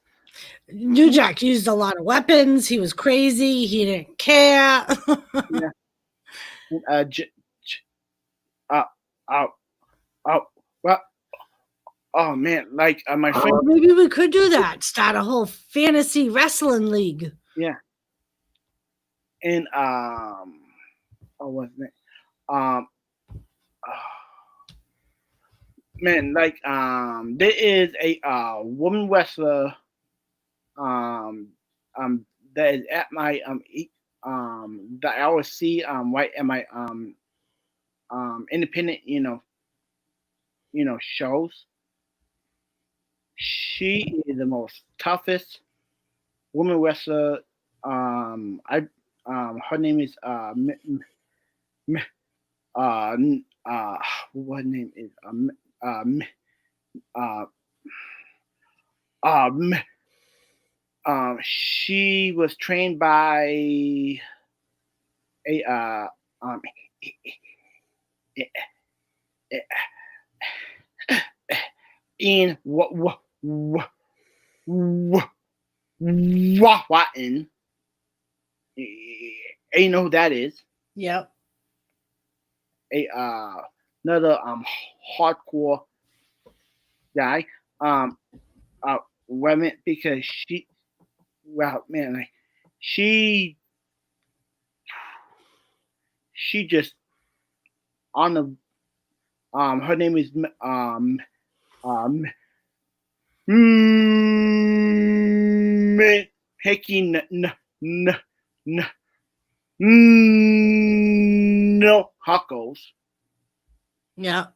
New Jack used a lot of weapons. He was crazy. He didn't care. Yeah. Well, oh man, like my friend. Oh, maybe we could do that. Start a whole fantasy wrestling league. Yeah. And what's it? man, like there is a woman wrestler that is at my that I always see right at my independent shows. She is the most toughest woman wrestler. I her name is M- what her name is uh, um, she was trained by a um in Watton. You know who that is? Yep. A another hardcore guy. Um women because like she she just on the her name is um Hickey no Huckles. Yep.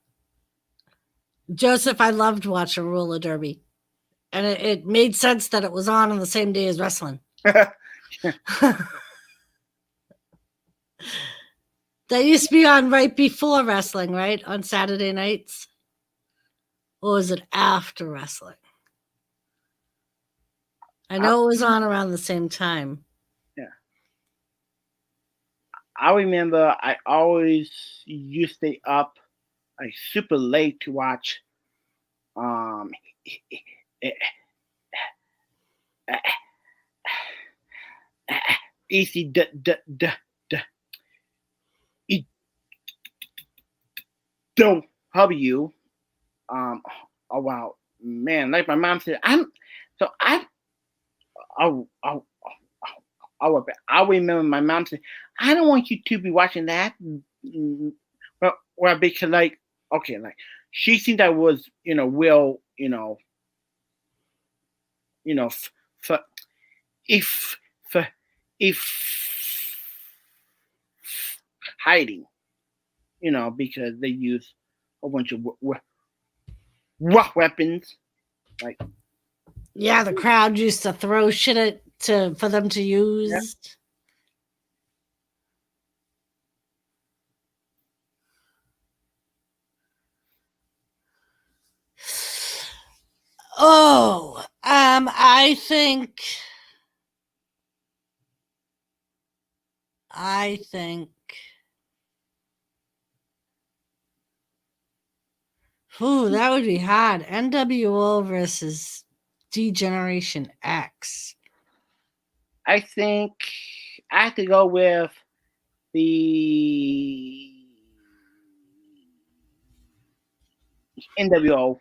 Joseph, I loved watching roller derby. And it made sense that it was on the same day as wrestling. That used to be on right before wrestling, right? On Saturday nights? Or was it after wrestling? I know it was on around the same time. Yeah. I remember I always used to stay up like super late to watch ECW. Oh wow, man! Like my mom said, I I I remember my mom said, I don't want you to be watching that. Well, because like okay, like she seemed that was will f- if f- if hiding, because they use a bunch of rough weapons. Like yeah, the crowd used to throw shit for them to use. Yeah. Oh, I think ooh, that would be hard. NWO versus D-Generation X. I think I have to go with the NWO.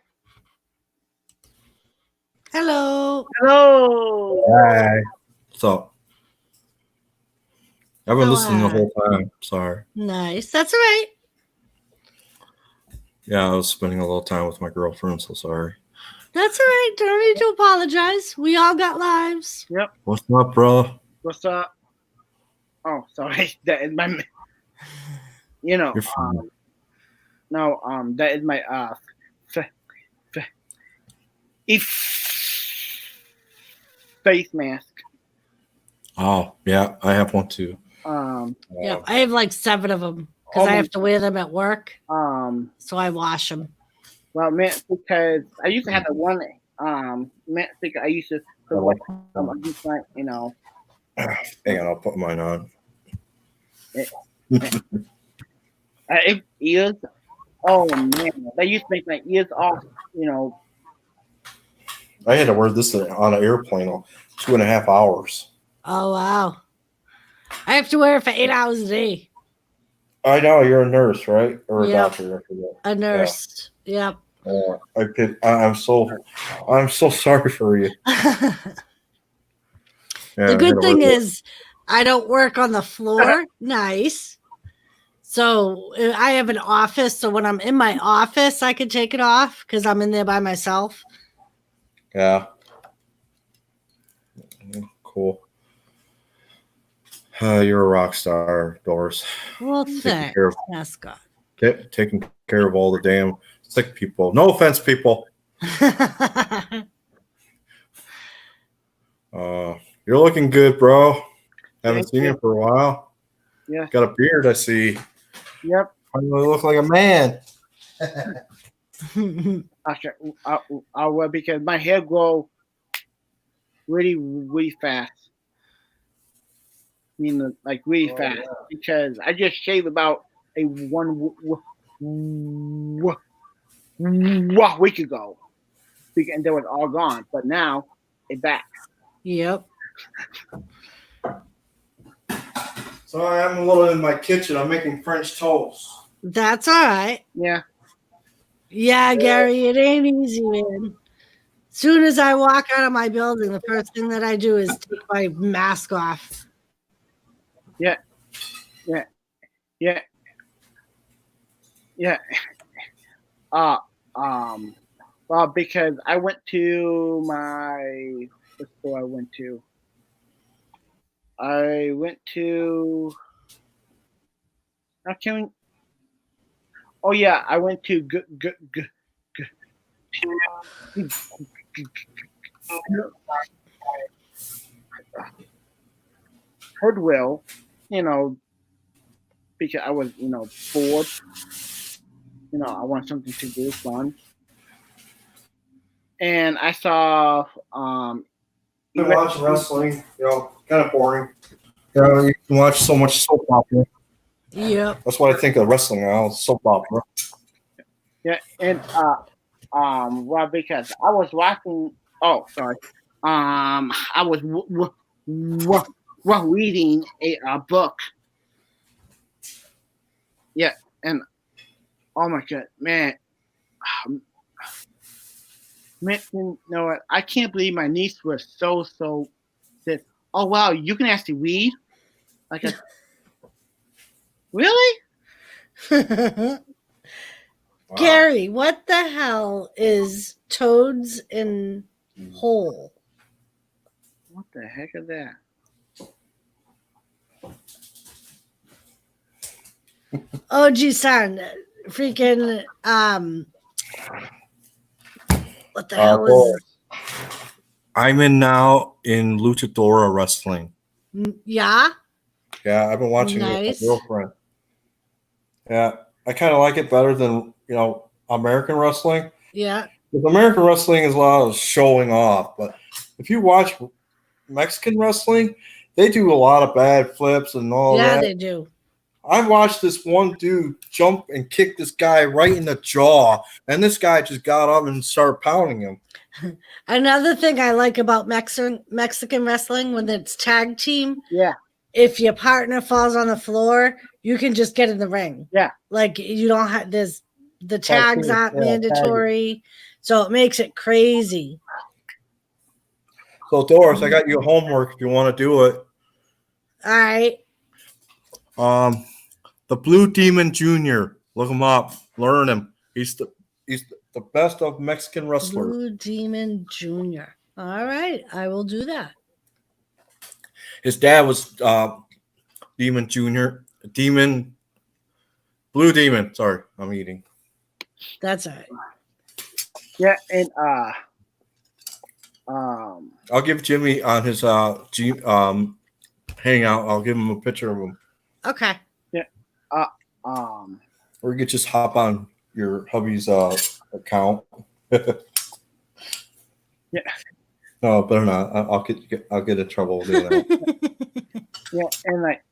Hello. Hello. Hi. What's up? I've been listening the whole time. Sorry. Nice. That's all right. Yeah, I was spending a little time with my girlfriend, so sorry. That's all right. Don't need to apologize. We all got lives. Yep. What's up, bro? What's up? Oh, sorry. That is my. No. That is my face mask. Oh, yeah, I have one too. Yeah, I have like 7 of them because I have to wear them at work. So I wash them. Well, man, because I used to have the one. Man, I used to put Hang on, I'll put mine on. Ears. Oh man, they used to make my ears off. I had to wear this on an airplane 2.5 hours. Oh wow! I have to wear it for 8 hours a day. I know you're a nurse, right? Or a doctor? A nurse. Yeah. Yep. I'm so sorry for you. The good thing is I don't work on the floor. Nice. So I have an office. So when I'm in my office, I can take it off because I'm in there by myself. Yeah. Cool. You're a rock star, Doris. Well, Taking thanks, care of mascot. taking care of all the damn sick people. No offense, people. You're looking good, bro. Haven't seen you for a while. Yeah. Got a beard, I see. Yep. Finally look like a man. Okay. Well, because my hair grow really, really fast. I mean, like really fast. Yeah. Because I just shaved about a one week ago, and they was all gone. But now it's back. Yep. So I'm a little in my kitchen. I'm making French toast. That's all right. Yeah. Yeah, Gary, it ain't easy, man. Soon as I walk out of my building, the first thing that I do is take my mask off. Yeah. Well, because I went to what store I went to. I went to. Now can we, oh yeah, I went to Goodwill, because I was bored. I want something to do fun, and I saw Been watching wrestling, kind of boring. You can watch so much soap opera. Yep. That's what I think of wrestling now, soap opera. Yeah, and well, because I was watching. Oh, sorry. I was reading a book. Yeah, and oh my god, man, you know what? I can't believe my niece was so said, "Oh wow, you can actually read." Like, really? Wow. Gary, what the hell is toads in hole? What the heck is that? Oh, gee, son, freaking what the hell is? I'm now in Luchadora wrestling. Yeah. Yeah, I've been watching it with Nice. my girlfriend. Yeah, I kind of like it better than American wrestling. Yeah. Because American wrestling is a lot of showing off, but if you watch Mexican wrestling, they do a lot of bad flips and all that. Yeah, they do. I watched this one dude jump and kick this guy right in the jaw, and this guy just got up and started pounding him. Another thing I like about Mexican wrestling when it's tag team, Yeah, if your partner falls on the floor, you can just get in the ring. yeah. Like you don't have the tags aren't mandatory, so it makes it crazy. So Doris, I got you homework if you want to do it. All right. The Blue Demon Jr. Look him up. Learn him. He's the best of Mexican wrestlers. Blue Demon Jr. All right, I will do that. His dad was Demon Jr. Blue Demon. Sorry, I'm eating. That's all right. Yeah, and I'll give Jimmy on his hangout. I'll give him a picture of him. Okay. Yeah. Or you could just hop on your hubby's account. Yeah. No, better not. I'll get in trouble doing that. Yeah, and like,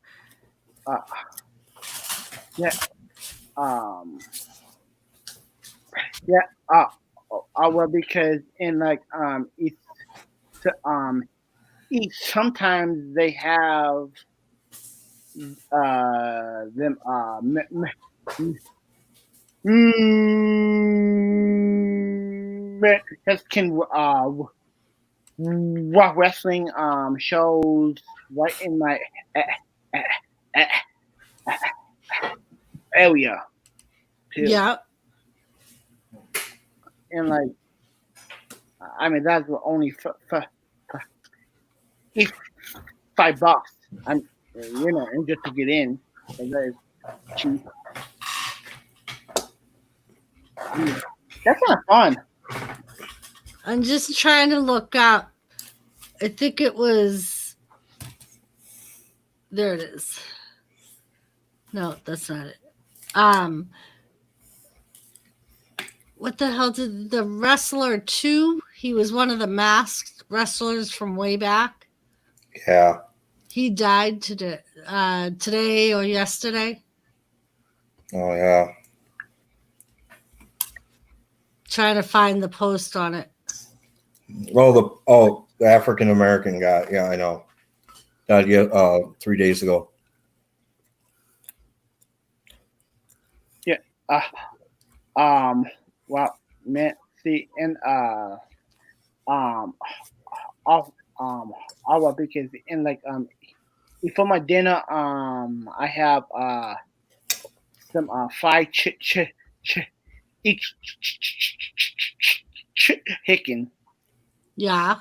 well, because in like sometimes they have them can wrestling shows right in my area. Too. Yeah. And like, I mean, that's only for $5. I'm, and just to get in, and that is cheap. I mean, that's kind of fun. I'm just trying to look up. I think it was. There it is. No, that's not it. What the hell did the wrestler 2? He was one of the masked wrestlers from way back. Yeah. He died today or yesterday. Oh yeah. Trying to find the post on it. The African American guy. Yeah, I know. Died 3 days ago. Yeah. Well, man. See, and I'll because in like before my dinner I have some fried chicken Yeah.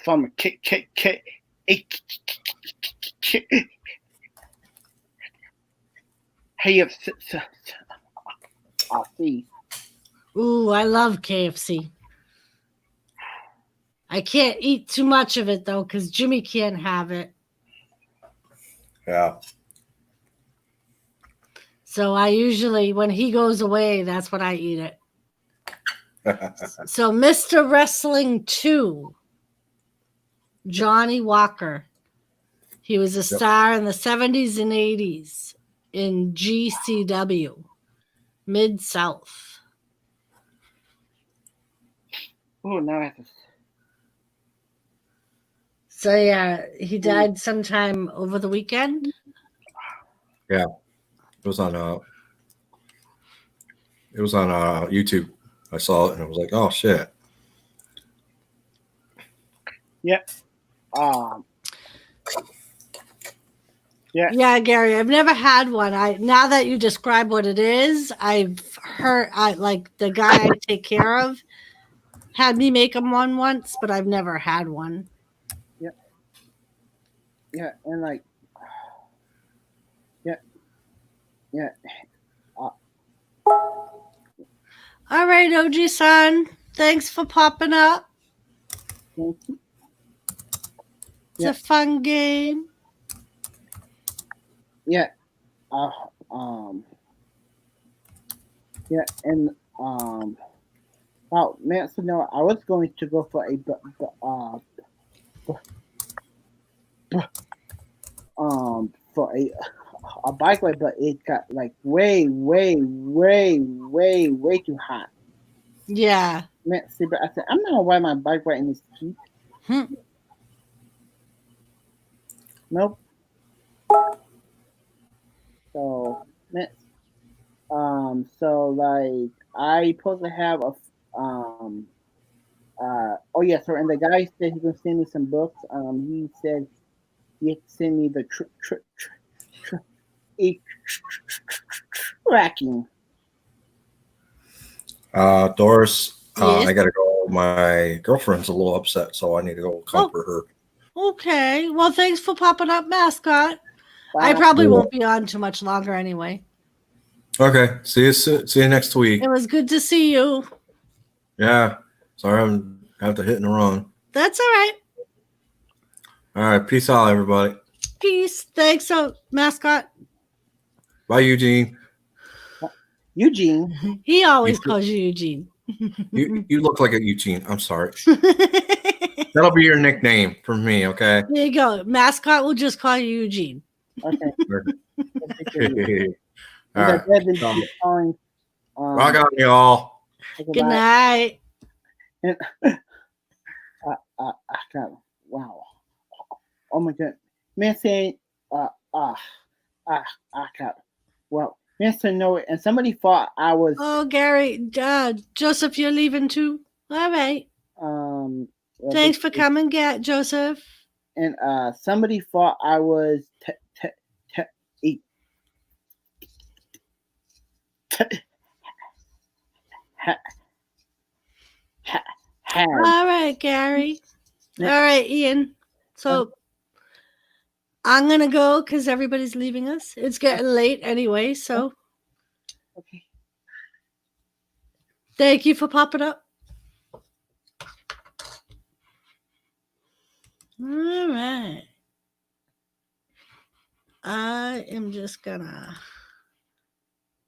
from KFC. Ooh, I love KFC. I can't eat too much of it though, because Jimmy can't have it. Yeah. So I usually, when he goes away, that's when I eat it. So Mr. Wrestling 2, Johnny Walker. He was a star in the 70s and 80s in GCW, Mid-South. Oh, now I have to. So yeah, he died sometime over the weekend. Yeah. It was on YouTube. I saw it and I was like, oh shit. Yeah. Yeah, Gary, I've never had one. Now that you describe what it is, I've heard like the guy I take care of had me make him one once, but I've never had one. Yeah, and like, yeah. All right, OG son, thanks for popping up. It's a fun game. Yeah. Yeah, and well, man, so no, I was going to go for a bike ride, but it got like way too hot. Yeah. Man, see, but I said I'm not gonna ride my bike right in this heat. Nope. So, man, so like I supposed to have a oh yeah, so and the guy said he's gonna send me some books. He said he had to send me the tracking. Doris, Yes? I gotta go. My girlfriend's a little upset, so I need to go comfort her. Okay. Well, thanks for popping up, mascot. Bye. I probably won't be on too much longer anyway. Okay. See you next week. It was good to see you. Yeah. Sorry I have to hit and run. That's all right. All right. Peace out, everybody. Peace. Thanks, mascot. Bye, Eugene. Eugene. He always calls you Eugene. You look like a Eugene. I'm sorry. That'll be your nickname for me, okay? There you go. Mascot will just call you Eugene. Okay. All right. Rock on, y'all. Good night. And, wow. Oh my god. Man saying well, Mr. No, and somebody thought I was. Oh, Gary, Joseph, you're leaving too. All right. Thanks for coming, Joseph. And somebody thought I was Ham. All right, Gary. Yeah. All right, Ian. So I'm going to go because everybody's leaving us. It's getting late anyway. So Okay. thank you for popping up. All right. I am just going to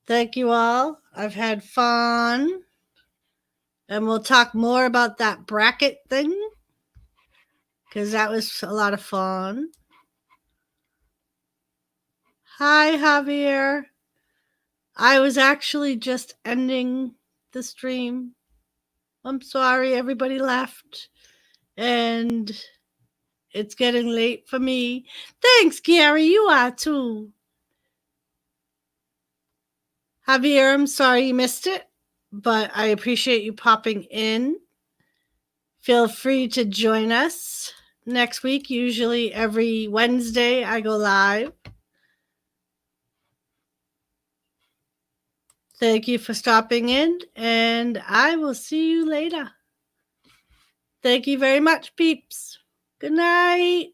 thank you all. I've had fun. And we'll talk more about that bracket thing because that was a lot of fun. Hi, Javier. I was actually just ending the stream. I'm sorry, everybody left. And it's getting late for me. Thanks, Gary. You are too. Javier, I'm sorry you missed it, but I appreciate you popping in. Feel free to join us next week. Usually every Wednesday, I go live. Thank you for stopping in, and I will see you later. Thank you very much, peeps. Good night.